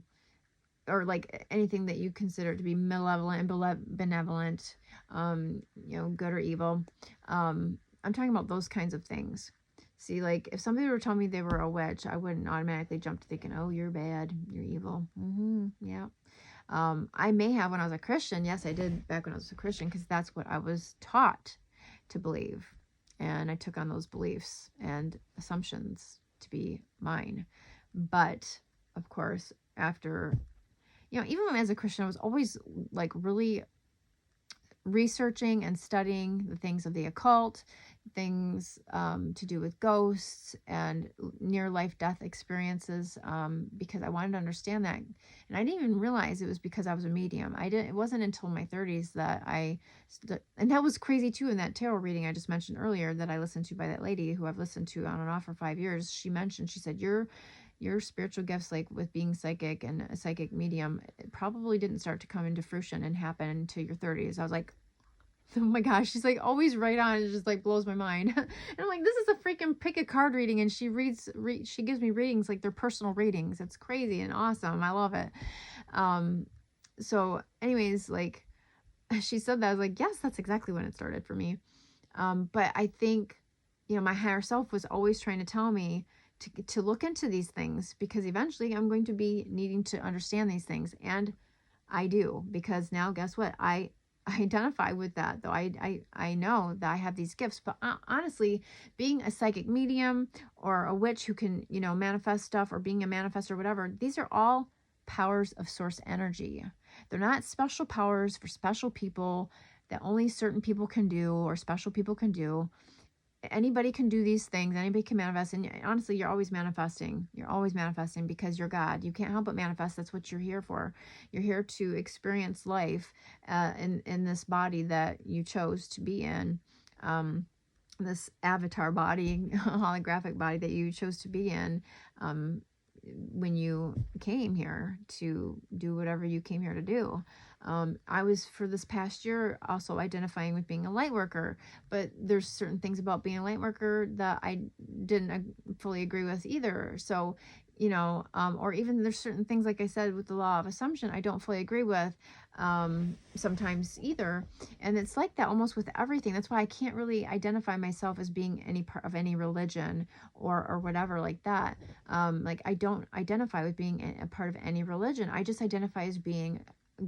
or like anything that you consider to be malevolent and benevolent, good or evil. I'm talking about those kinds of things. See, like if somebody were telling me they were a witch, I wouldn't automatically jump to thinking, oh, you're bad, you're evil. Yeah. I may have when I was a Christian. Yes, I did back when I was a Christian because that's what I was taught to believe. And I took on those beliefs and assumptions to be mine. But of course, after, even as a Christian, I was always like really researching and studying the things of the occult, things to do with ghosts and near life death experiences, because I wanted to understand that. And I didn't even realize it was because I was a medium. It wasn't until my 30s that and that was crazy too. In that tarot reading I just mentioned earlier that I listened to by that lady who I've listened to on and off for 5 years, she said, your spiritual gifts, like with being psychic and a psychic medium, it probably didn't start to come into fruition and happen until your 30s. I was like, oh my gosh, she's like always right on. It just like blows my mind. And I'm like, this is a freaking pick a card reading, and she she gives me readings like they're personal readings. It's crazy and awesome. I love it. So anyways, like she said that, I was like, yes, that's exactly when it started for me. But I think, my higher self was always trying to tell me to look into these things, because eventually I'm going to be needing to understand these things. And I do, because now guess what? I identify with that, though. I know that I have these gifts, but honestly, being a psychic medium or a witch who can, manifest stuff, or being a manifestor or whatever, these are all powers of source energy. They're not special powers for special people that only certain people can do, or special people can do. Anybody can do these things. Anybody can manifest. And honestly, you're always manifesting. You're always manifesting because you're God. You can't help but manifest. That's what you're here for. You're here to experience life in this body that you chose to be in. This avatar body, holographic body that you chose to be in when you came here to do whatever you came here to do. I was, for this past year, also identifying with being a light worker, but there's certain things about being a light worker that I didn't fully agree with either. So, or even there's certain things, like I said, with the law of assumption, I don't fully agree with sometimes either. And it's like that almost with everything. That's why I can't really identify myself as being any part of any religion or whatever like that. Like I don't identify with being a part of any religion. I just identify as being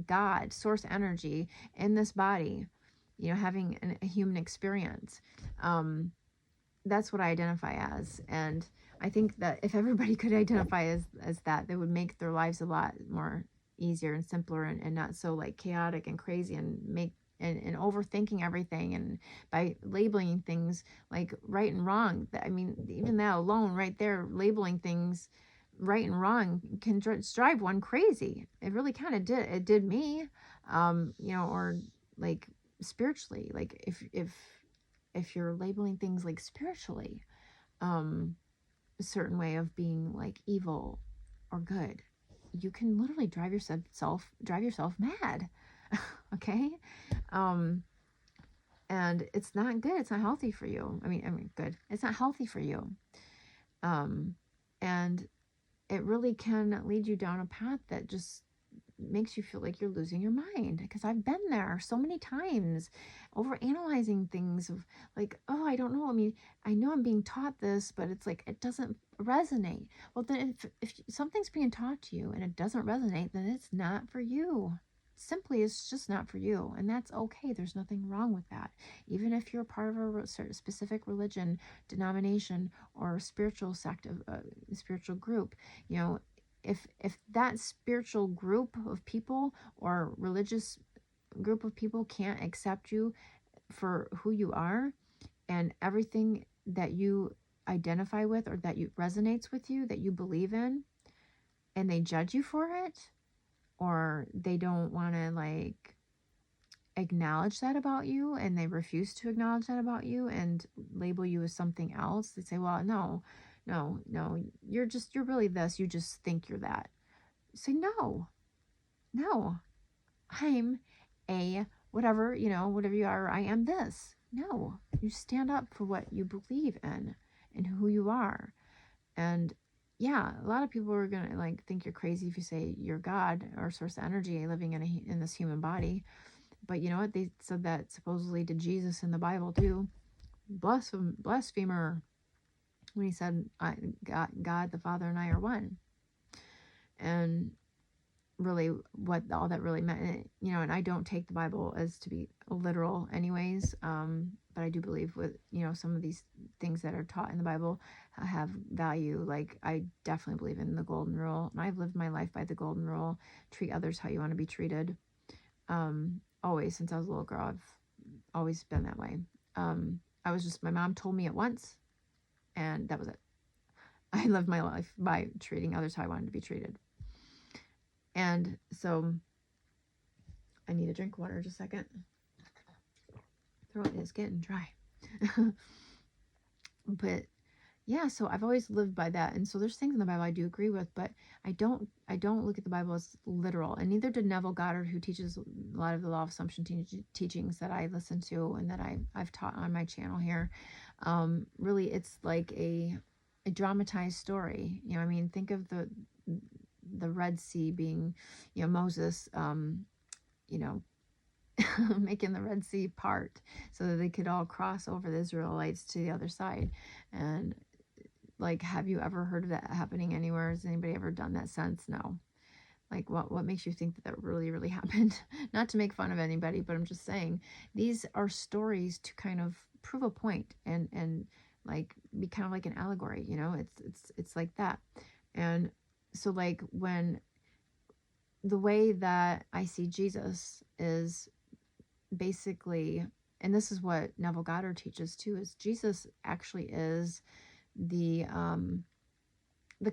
God, source energy in this body, having a human experience. That's what I identify as. And I think that if everybody could identify as that, they would make their lives a lot more easier and simpler, and not so like chaotic and crazy, and overthinking everything, and by labeling things like right and wrong. I mean, even that alone right there, labeling things right and wrong can drive one crazy. It really kind of did. It did me, or like spiritually, like if you're labeling things like spiritually, a certain way of being like evil or good, you can literally drive yourself mad. Okay. And it's not good. It's not healthy for you. I mean, good. It's not healthy for you. And it really can lead you down a path that just makes you feel like you're losing your mind, because I've been there so many times, over analyzing things of like, oh, I don't know. I mean, I know I'm being taught this, but it's like, it doesn't resonate. Well, then if something's being taught to you and it doesn't resonate, then it's not for you. Simply, it's just not for you. And that's okay. There's nothing wrong with that. Even if you're part of a specific religion, denomination, or spiritual sect of spiritual group, if that spiritual group of people or religious group of people can't accept you for who you are, and everything that you identify with, or that you resonates with you, that you believe in, and they judge you for it, or they don't want to like acknowledge that about you, and they refuse to acknowledge that about you and label you as something else, they say, well, no, you're really this, you just think you're that. Say, no, I'm a whatever, whatever you are, I am this. No, you stand up for what you believe in and who you are. And yeah, a lot of people are gonna like think you're crazy if you say you're God or source of energy living in this human body. But you know what? They said that supposedly to Jesus in the Bible too. Blasphemer, when he said, God the Father and I are one. And really what all that really meant, and I don't take the Bible as to be literal anyways, but I do believe with, some of these things that are taught in the Bible have value. Like, I definitely believe in the golden rule, and I've lived my life by the golden rule: treat others how you want to be treated. Always, since I was a little girl, I've always been that way. My mom told me it once, and that was it. I lived my life by treating others how I wanted to be treated. And so I need a drink of water just a second. Throat is getting dry. But yeah, so I've always lived by that. And so there's things in the Bible I do agree with, but I don't look at the Bible as literal. And neither did Neville Goddard, who teaches a lot of the law of assumption teachings that I listen to and that I've taught on my channel here. Really, it's like a dramatized story. I mean, think of the Red Sea being, Moses, making the Red Sea part so that they could all cross over the Israelites to the other side. And like, have you ever heard of that happening anywhere? Has anybody ever done that since? No. Like, what makes you think that really, really happened? Not to make fun of anybody, but I'm just saying, these are stories to kind of prove a point and like be kind of like an allegory, it's like that. And so like, when the way that I see Jesus is basically, and this is what Neville Goddard teaches too, is Jesus actually is the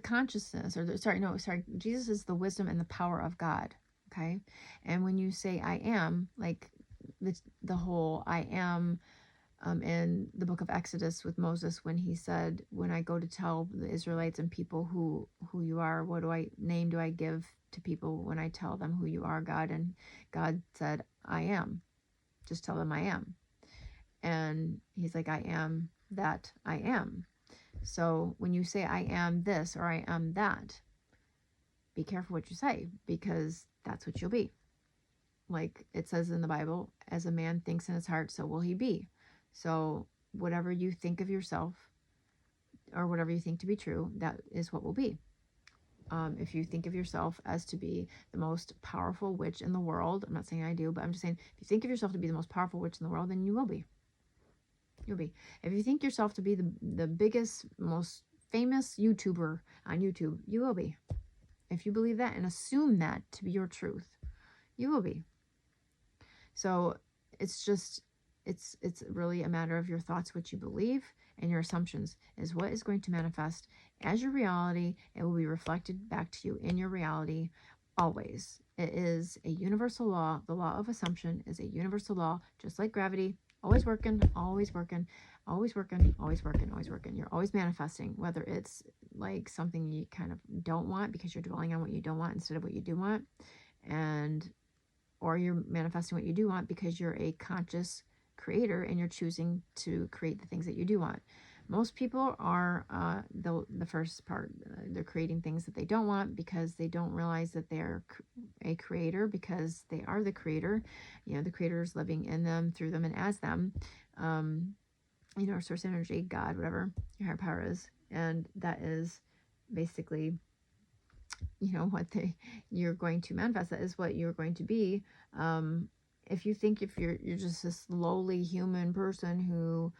consciousness, Jesus is the wisdom and the power of God. Okay. And when you say I am, like the whole I am, in the book of Exodus with Moses, when he said, when I go to tell the Israelites and people who you are, what name do I give to people when I tell them who you are, God? And God said, I am. Just tell them I am. And he's like, I am that I am. So when you say I am this or I am that, be careful what you say, because that's what you'll be. Like it says in the Bible, as a man thinks in his heart, so will he be. So whatever you think of yourself, or whatever you think to be true, that is what will be. If you think of yourself as to be the most powerful witch in the world, I'm not saying I do, but I'm just saying, if you think of yourself to be the most powerful witch in the world, then you will be. You'll be. If you think yourself to be the biggest, most famous YouTuber on YouTube, you will be. If you believe that and assume that to be your truth, you will be. So it's just, it's really a matter of your thoughts, what you believe, and your assumptions is what is going to manifest as your reality. It will be reflected back to you in your reality always. It is a universal law. The law of assumption is a universal law, just like gravity. Always working, always working, always working, always working, always working. You're always manifesting, whether it's like something you kind of don't want because you're dwelling on what you don't want instead of what you do want, or you're manifesting what you do want because you're a conscious creator and you're choosing to create the things that you do want. Most people are the first part. They're creating things that they don't want because they don't realize that they're a creator, because they are the creator. The creator is living in them, through them, and as them. Source energy, God, whatever your higher power is. And that is basically, what you're going to manifest. That is what you're going to be. If you think if you're just this lowly human person who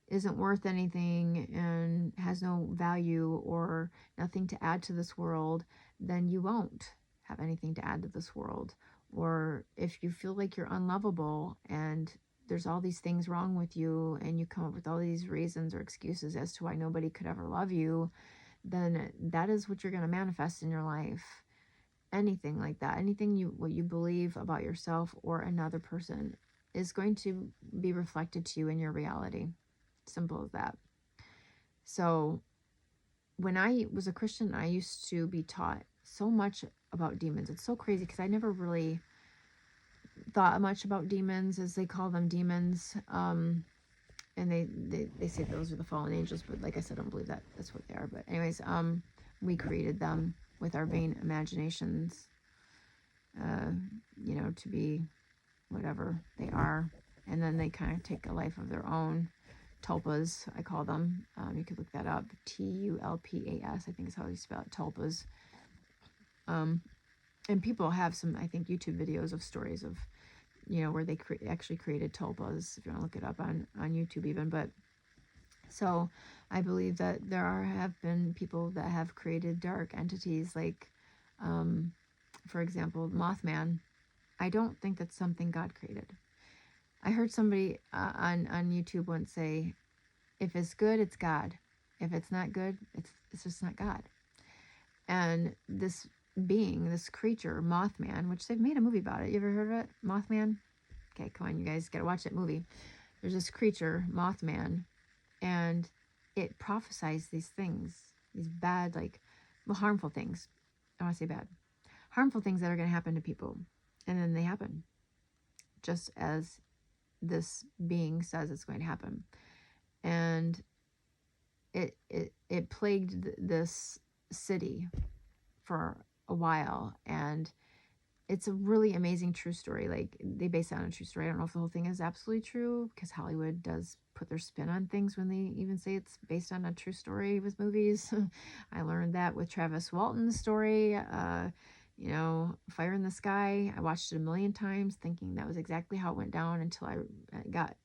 isn't worth anything and has no value or nothing to add to this world, then you won't have anything to add to this world. Or if you feel like you're unlovable and there's all these things wrong with you and you come up with all these reasons or excuses as to why nobody could ever love you, then that is what you're going to manifest in your life. Anything like that, what you believe about yourself or another person is going to be reflected to you in your reality. Simple as that. So when I was a Christian, I used to be taught so much about demons. It's so crazy because I never really thought much about demons, as they call them, demons. And they say those are the fallen angels, but like I said, I don't believe that that's what they are. But anyways, we created them with our vain imaginations, to be whatever they are. And then they kind of take a life of their own. Tulpas, I call them. You could look that up. Tulpas, I think is how you spell it. Tulpas. And people have some, I think, YouTube videos of stories of, where they actually created tulpas, if you want to look it up on YouTube even. But so I believe that there have been people that have created dark entities, like, for example, Mothman. I don't think that's something God created. I heard somebody on YouTube once say, if it's good, it's God. If it's not good, it's just not God. And this being, this creature, Mothman, which they've made a movie about it. You ever heard of it? Mothman? Okay, come on, you guys gotta watch that movie. There's this creature, Mothman, and it prophesies these things, these bad, harmful things. I want to say bad. Harmful things that are going to happen to people. And then they happen. Just as this being says it's going to happen. And it plagued this city for a while, and it's a really amazing true story. Like, they base it on a true story. I don't know if the whole thing is absolutely true, because Hollywood does put their spin on things when they even say it's based on a true story with movies. I learned that with Travis Walton's story, Fire in the Sky. I watched it a million times thinking that was exactly how it went down, until I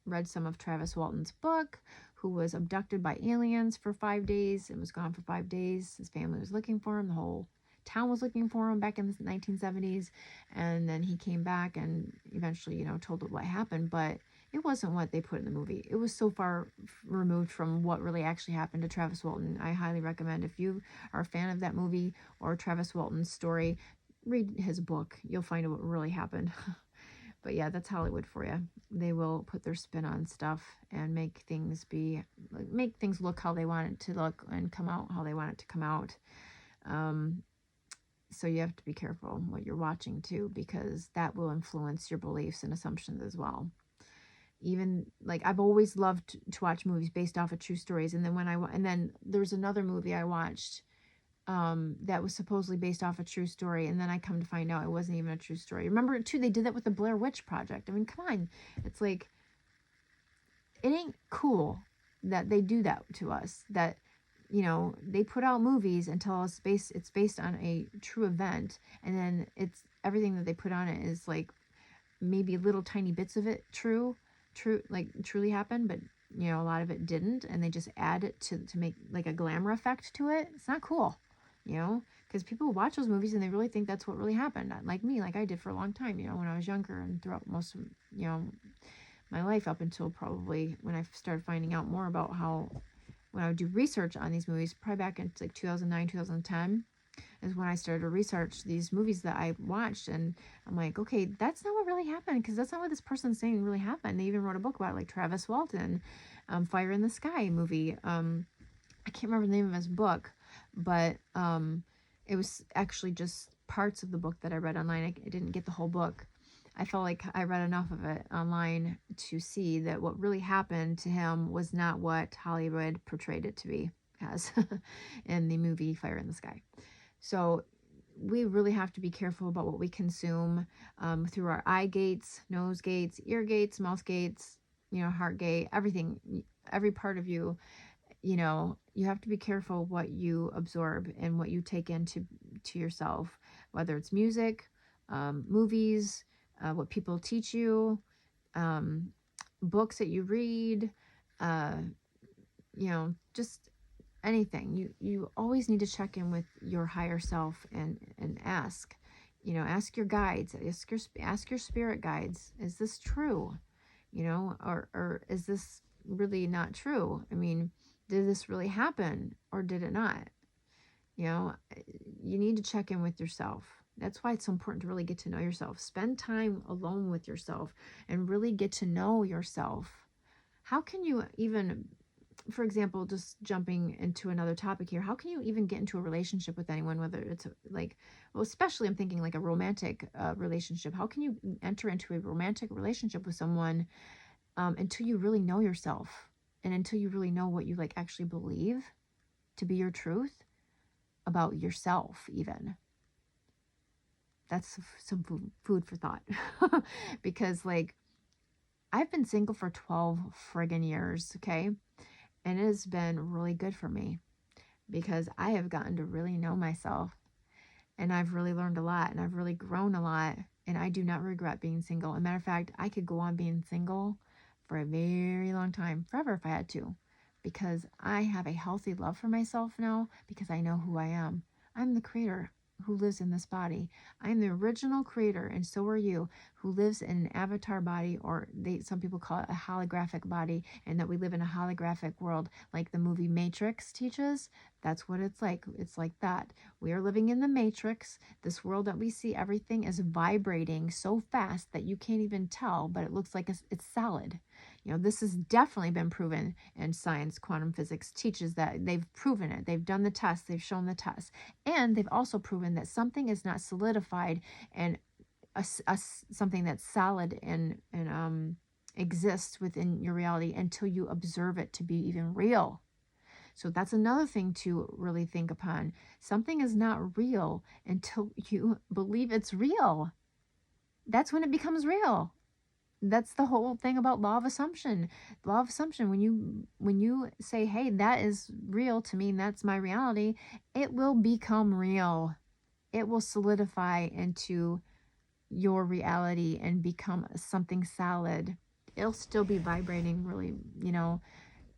read some of Travis Walton's book, who was abducted by aliens for 5 days and was gone for 5 days. His family was looking for him. The whole town was looking for him back in the 1970s. And then he came back and eventually, told what happened. But it wasn't what they put in the movie. It was so far removed from what really actually happened to Travis Walton. I highly recommend, if you are a fan of that movie or Travis Walton's story, read his book. You'll find out what really happened. But yeah, that's Hollywood for you. They will put their spin on stuff and make things look how they want it to look and come out how they want it to come out. So you have to be careful what you're watching too, because that will influence your beliefs and assumptions as well. even like I've always loved to watch movies based off of true stories. And then and then there's another movie I watched that was supposedly based off a true story, and then I come to find out it wasn't even a true story. Remember too, they did that with the Blair Witch Project. I mean, come on, it's like, it ain't cool that they do that to us. That, you know, they put out movies and tell us it's based on a true event, and then it's everything that they put on it is like maybe little tiny bits of it true, like truly happened, but you know, a lot of it didn't, and they just add it to make like a glamour effect to it. It's not cool, you know, because people watch those movies and they really think that's what really happened, like me, like I did for a long time, you know, when I was younger and throughout most of, you know, my life up until probably when I started finding out more about how, when I would do research on these movies, probably back in like 2009, 2010, is when I started to research these movies that I watched. And I'm like, okay, that's not what really happened, because that's not what this person's saying really happened. They even wrote a book about it, like Travis Walton, Fire in the Sky movie. I can't remember the name of his book, but it was actually just parts of the book that I read online. I didn't get the whole book. I felt like I read enough of it online to see that what really happened to him was not what Hollywood portrayed it to be as in the movie Fire in the Sky. So we really have to be careful about what we consume through our eye gates, nose gates, ear gates, mouth gates, you know, heart gate, everything, every part of you. You know, you have to be careful what you absorb and what you take into yourself, whether it's music, movies, what people teach you, books that you read, you know, just anything. You always need to check in with your higher self and ask, you know, ask your guides, ask your spirit guides, is this true? You know, or is this really not true? I mean, did this really happen or did it not? You know, you need to check in with yourself. That's why it's so important to really get to know yourself. Spend time alone with yourself and really get to know yourself. How can you even, for example, just jumping into another topic here, how can you even get into a relationship with anyone, whether it's like, well, especially I'm thinking like a romantic relationship. How can you enter into a romantic relationship with someone until you really know yourself and until you really know what you like actually believe to be your truth about yourself even? That's some food for thought. Because like, I've been single for 12 friggin' years, okay? And it has been really good for me because I have gotten to really know myself, and I've really learned a lot, and I've really grown a lot, and I do not regret being single. As a matter of fact, I could go on being single for a very long time, forever if I had to, because I have a healthy love for myself now because I know who I am. I'm the creator who lives in this body. I'm the original creator, and so are you, who lives in an avatar body, or some people call it a holographic body, and that we live in a holographic world like the movie Matrix teaches. That's what it's like. It's like that. We are living in the Matrix. This world that we see, everything is vibrating so fast that you can't even tell, but it looks like it's solid. You know, this has definitely been proven in science. Quantum physics teaches that. They've proven it. They've done the tests. They've shown the tests. And they've also proven that something is not solidified and something that's solid and exists within your reality until you observe it to be even real. So that's another thing to really think upon. Something is not real until you believe it's real. That's when it becomes real. That's the whole thing about law of assumption. Law of assumption, when you say, hey, that is real to me, and that's my reality, it will become real. It will solidify into your reality and become something solid. It'll still be vibrating really, you know,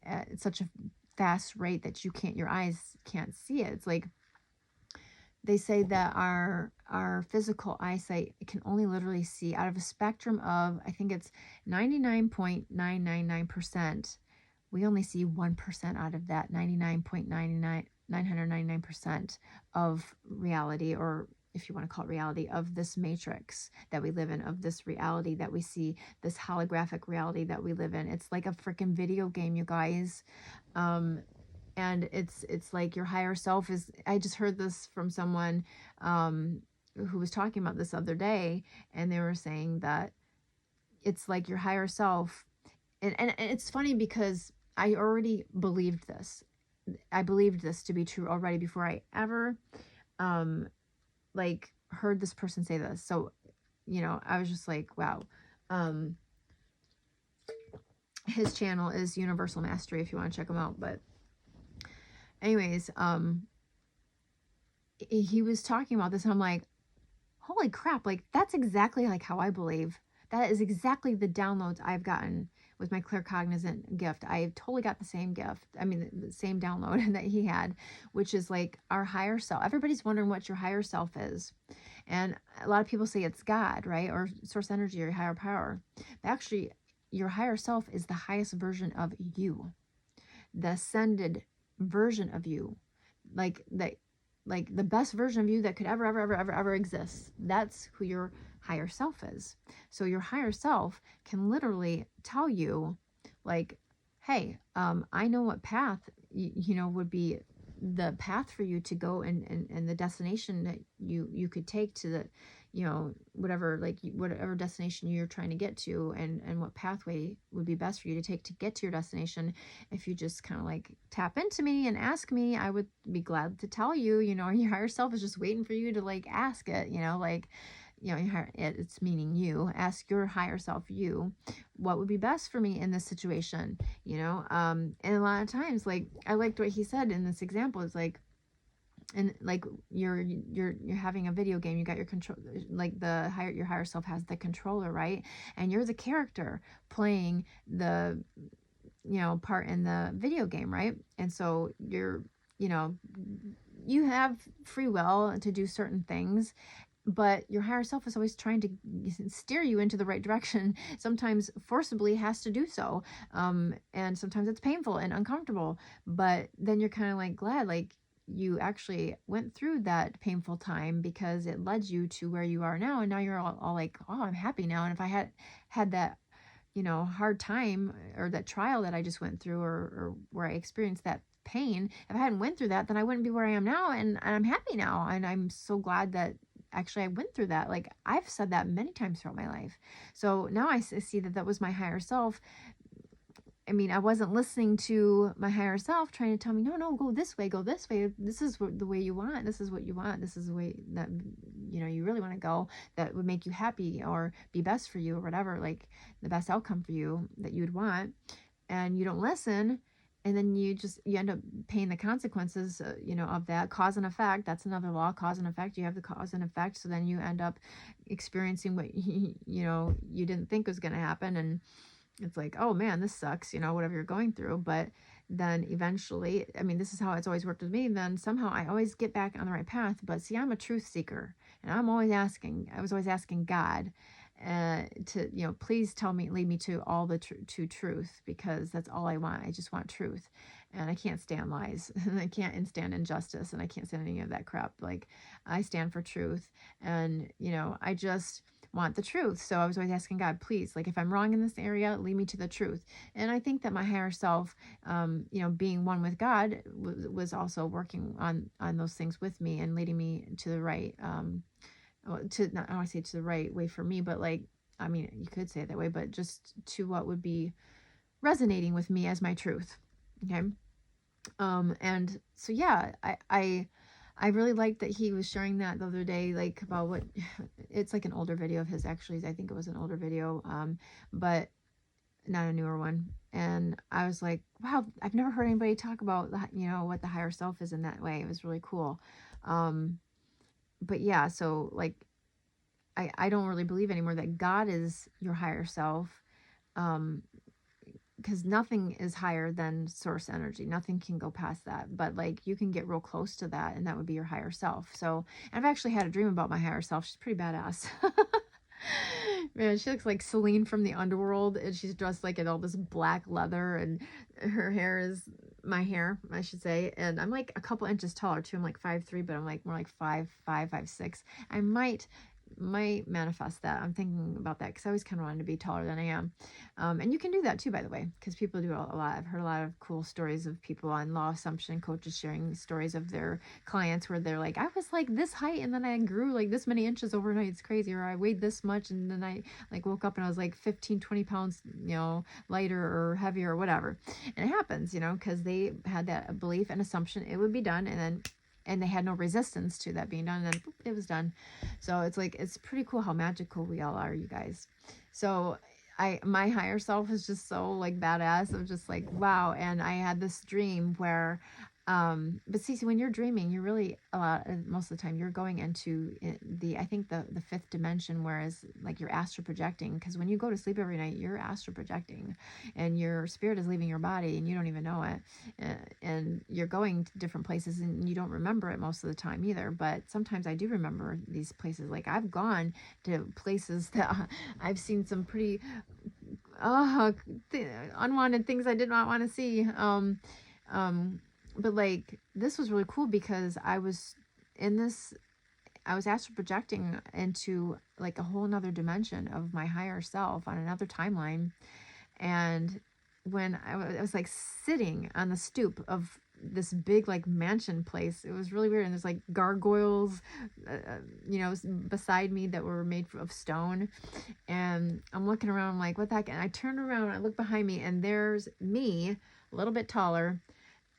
at such a fast rate that your eyes can't see it. It's like they say that our physical eyesight can only literally see out of a spectrum of, I think it's 99.999%. We only see 1% out of that 999% of reality, or if you want to call it reality, of this matrix that we live in, of this reality that we see, this holographic reality that we live in. It's like a freaking video game, you guys. And it's like your higher self is, I just heard this from someone who was talking about this other day, and they were saying that it's like your higher self and it's funny because I already believed this. I believed this to be true already before I ever um like heard this person say this. So, I was just like, wow. Um his channel is Universal Mastery if you want to check him out. But anyways, he was talking about this and I'm like, holy crap, like that's exactly like how I believe. That is exactly the downloads I've gotten with my claircognizant gift. I totally got the same gift. I mean, the same download that he had, which is like our higher self. Everybody's wondering what your higher self is. And a lot of people say it's God, right? Or source energy or higher power. But actually, your higher self is the highest version of you, the ascended version of you, like the best version of you that could ever exist. That's who your higher self is. So your higher self can literally tell you, like, hey, I know what path would be the path for you to go, and the destination that you could take to the whatever destination you're trying to get to, and what pathway would be best for you to take to get to your destination. If you just kind of like tap into me and ask me, I would be glad to tell you. Your higher self is just waiting for you to like ask it. It's meaning you ask your higher self, you, what would be best for me in this situation. And a lot of times, like, I liked what he said in this example. Is like, and like you're having a video game, you got your control, like your higher self has the controller, right? And you're the character playing the part in the video game, right? And so you have free will to do certain things, but your higher self is always trying to steer you into the right direction, sometimes forcibly has to do so, and sometimes it's painful and uncomfortable, but then you're kind of like glad, like, you actually went through that painful time because it led you to where you are now, and now you're all like, oh, I'm happy now. And if I had that hard time or that trial that I just went through, or where I experienced that pain, if I hadn't went through that, then I wouldn't be where I am now, and I'm happy now, and I'm so glad that actually I went through that. Like, I've said that many times throughout my life. So now I see that was my higher self. I mean, I wasn't listening to my higher self trying to tell me, no, go this way, this is the way you want, this is what you want, this is the way that you really want to go, that would make you happy or be best for you, or whatever, like the best outcome for you that you'd want. And you don't listen, and then you end up paying the consequences of that. Cause and effect, that's another law. Cause and effect, you have the cause and effect, so then you end up experiencing what you didn't think was going to happen. And it's like, oh man, this sucks, whatever you're going through. But then eventually, I mean, this is how it's always worked with me. Then somehow I always get back on the right path. But see, I'm a truth seeker, and I was always asking God to, please lead me to all the to truth, because that's all I want. I just want truth. And I can't stand lies, and I can't stand injustice, and I can't stand any of that crap. Like, I stand for truth, and I just want the truth. So I was always asking God, please, like, if I'm wrong in this area, lead me to the truth. And I think that my higher self, being one with God, was also working on those things with me and leading me to the right, to not, I don't want to say to the right way for me, but like, I mean, you could say it that way, but just to what would be resonating with me as my truth. Okay. And so, yeah, I really liked that he was sharing that the other day, like, about what, it's like an older video of his, actually. I think it was an older video, but not a newer one. And I was like, wow, I've never heard anybody talk about, what the higher self is in that way. It was really cool. But yeah, so like, I don't really believe anymore that God is your higher self. Because nothing is higher than source energy. Nothing can go past that. But like, you can get real close to that, and that would be your higher self. So, and I've actually had a dream about my higher self. She's pretty badass. Man, she looks like Celine from the underworld, and she's dressed like in all this black leather, and her hair is my hair, I should say. And I'm like a couple inches taller too. I'm like 5'3", but I'm like more like 5'5", 5'6". I might might manifest that. I'm thinking about that because I always kind of wanted to be taller than I am. And you can do that too, by the way, because people do a lot. I've heard a lot of cool stories of people on law assumption coaches sharing stories of their clients where they're like, I was like this height and then I grew like this many inches overnight. It's crazy. Or I weighed this much and then I like woke up and I was like 15, 20 pounds, lighter or heavier or whatever. And it happens, because they had that belief and assumption it would be done, and they had no resistance to that being done, and then boop, it was done. So it's pretty cool how magical we all are, you guys. So my higher self is just so like badass. I'm just like, wow. And I had this dream where but see, when you're dreaming, you're really most of the time you're going into I think the fifth dimension, whereas like you're astral projecting, because when you go to sleep every night, you're astral projecting and your spirit is leaving your body and you don't even know it. And you're going to different places and you don't remember it most of the time either. But sometimes I do remember these places. Like I've gone to places that I've seen some pretty unwanted things I did not want to see. But like this was really cool because I was astral projecting into like a whole nother dimension of my higher self on another timeline. And when I was like sitting on the stoop of this big like mansion place, it was really weird. And there's like gargoyles, beside me that were made of stone. And I'm looking around, I'm like, what the heck? And I turn around, I look behind me, and there's me, a little bit taller,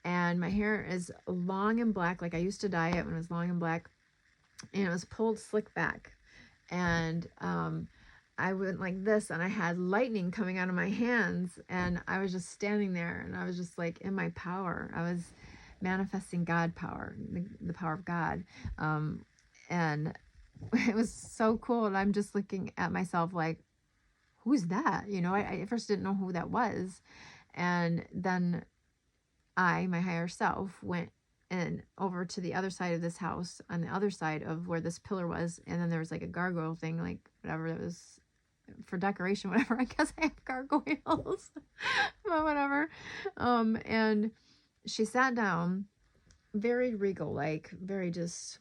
and my hair is long and black. Like I used to dye it when it was long and black, and it was pulled slick back. And I went like this, and I had lightning coming out of my hands, and I was just standing there, and I was just like in my power. I was manifesting God power, the power of God. And it was so cool. And I'm just looking at myself like, who's that? I at first didn't know who that was. And then my higher self, went and over to the other side of this house, on the other side of where this pillar was. And then there was like a gargoyle thing, like whatever that was for decoration, whatever. I guess I have gargoyles, but whatever. And she sat down, very regal, like very just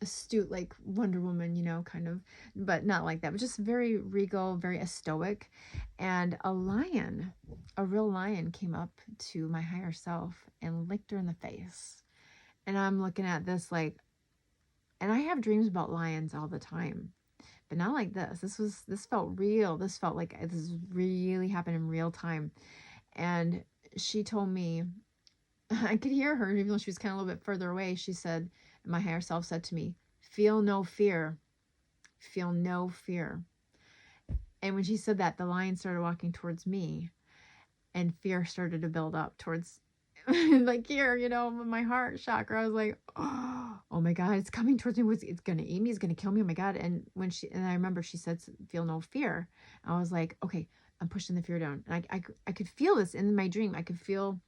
astute, like Wonder Woman, kind of, but not like that, but just very regal, very stoic. And a real lion came up to my higher self and licked her in the face. And I'm looking at this like, and I have dreams about lions all the time, but not like this. This felt real. This felt like this really happened in real time. And she told me, I could hear her, even though she was kind of a little bit further away. She said, my higher self said to me, feel no fear. Feel no fear. And when she said that, the lion started walking towards me, and fear started to build up towards like here, my heart chakra. I was like, oh my God, it's coming towards me. It's going to eat me. It's going to kill me. Oh my God. And I remember she said, feel no fear. I was like, okay, I'm pushing the fear down. And I could feel this in my dream. I could feel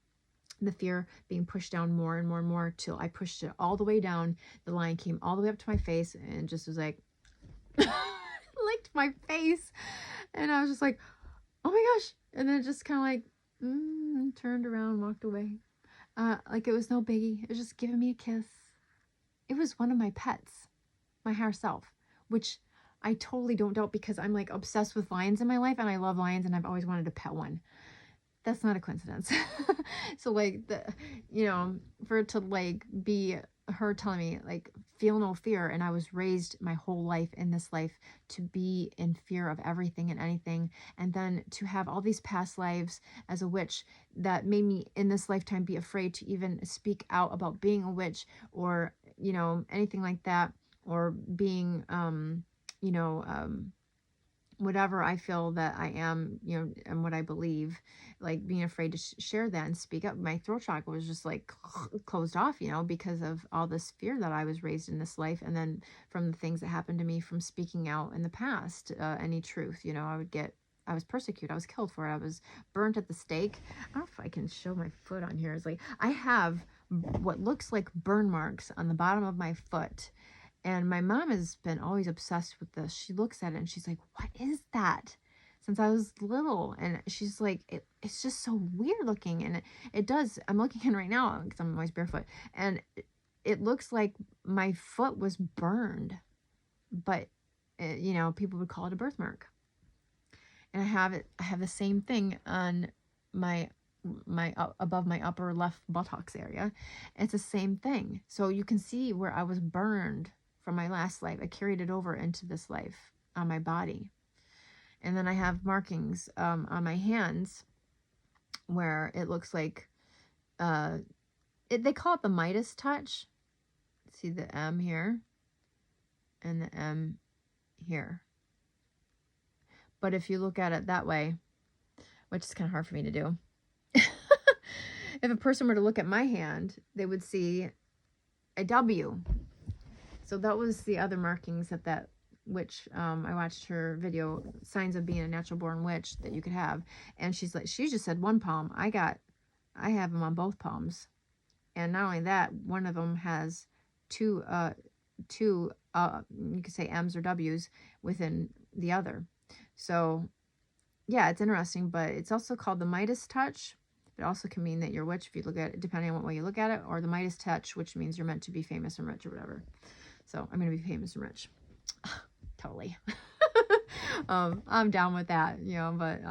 the fear being pushed down more and more and more till I pushed it all the way down. The lion came all the way up to my face and just was like, licked my face. And I was just like, oh my gosh. And then just kind of like, turned around, walked away. Like it was no biggie. It was just giving me a kiss. It was one of my pets, my higher self, which I totally don't doubt because I'm like obsessed with lions in my life and I love lions and I've always wanted to pet one. That's not a coincidence. So like for it to like be her telling me like feel no fear, and I was raised my whole life in this life to be in fear of everything and anything, and then to have all these past lives as a witch that made me in this lifetime be afraid to even speak out about being a witch or anything like that, or being whatever I feel that I am, and what I believe, like being afraid to share that and speak up. My throat chakra was just like closed off, because of all this fear that I was raised in this life. And then from the things that happened to me from speaking out in the past, any truth, I was persecuted. I was killed for it. I was burnt at the stake. I don't know if I can show my foot on here. It's like, I have what looks like burn marks on the bottom of my foot. And my mom has been always obsessed with this. She looks at it and she's like, what is that? Since I was little. And she's like, it's just so weird looking. And it does. I'm looking at it right now because I'm always barefoot. And it looks like my foot was burned. But you know, people would call it a birthmark. And I have the same thing on my above my upper left buttocks area. It's the same thing. So you can see where I was burned from my last life. I carried it over into this life on my body. And then I have markings on my hands where it looks like they call it the Midas touch. See the M here and the M here. But if you look at it that way, which is kind of hard for me to do, if a person were to look at my hand, they would see a W. So that was the other markings that witch, I watched her video, Signs of Being a Natural Born Witch, that you could have. And she's like, she just said one palm. I have them on both palms. And not only that, one of them has two you could say M's or W's within the other. So yeah, it's interesting, but it's also called the Midas touch. It also can mean that you're a witch if you look at it, depending on what way you look at it, or the Midas touch, which means you're meant to be famous and rich or whatever. So I'm going to be famous and rich. Totally. I'm down with that, you know, but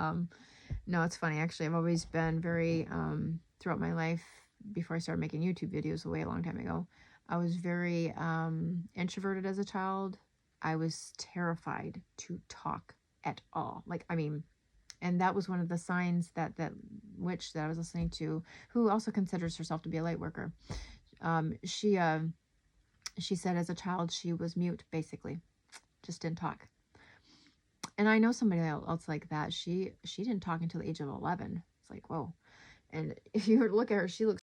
no, it's funny. Actually, I've always been very, throughout my life, before I started making YouTube videos a long time ago, I was very introverted as a child. I was terrified to talk at all. Like, I mean, and that was one of the signs that witch that I was listening to, who also considers herself to be a light worker. She said as a child she was mute, basically, just didn't talk. And I know somebody else like that. She didn't talk until the age of 11. It's like, whoa. And if you were to look at her, she looks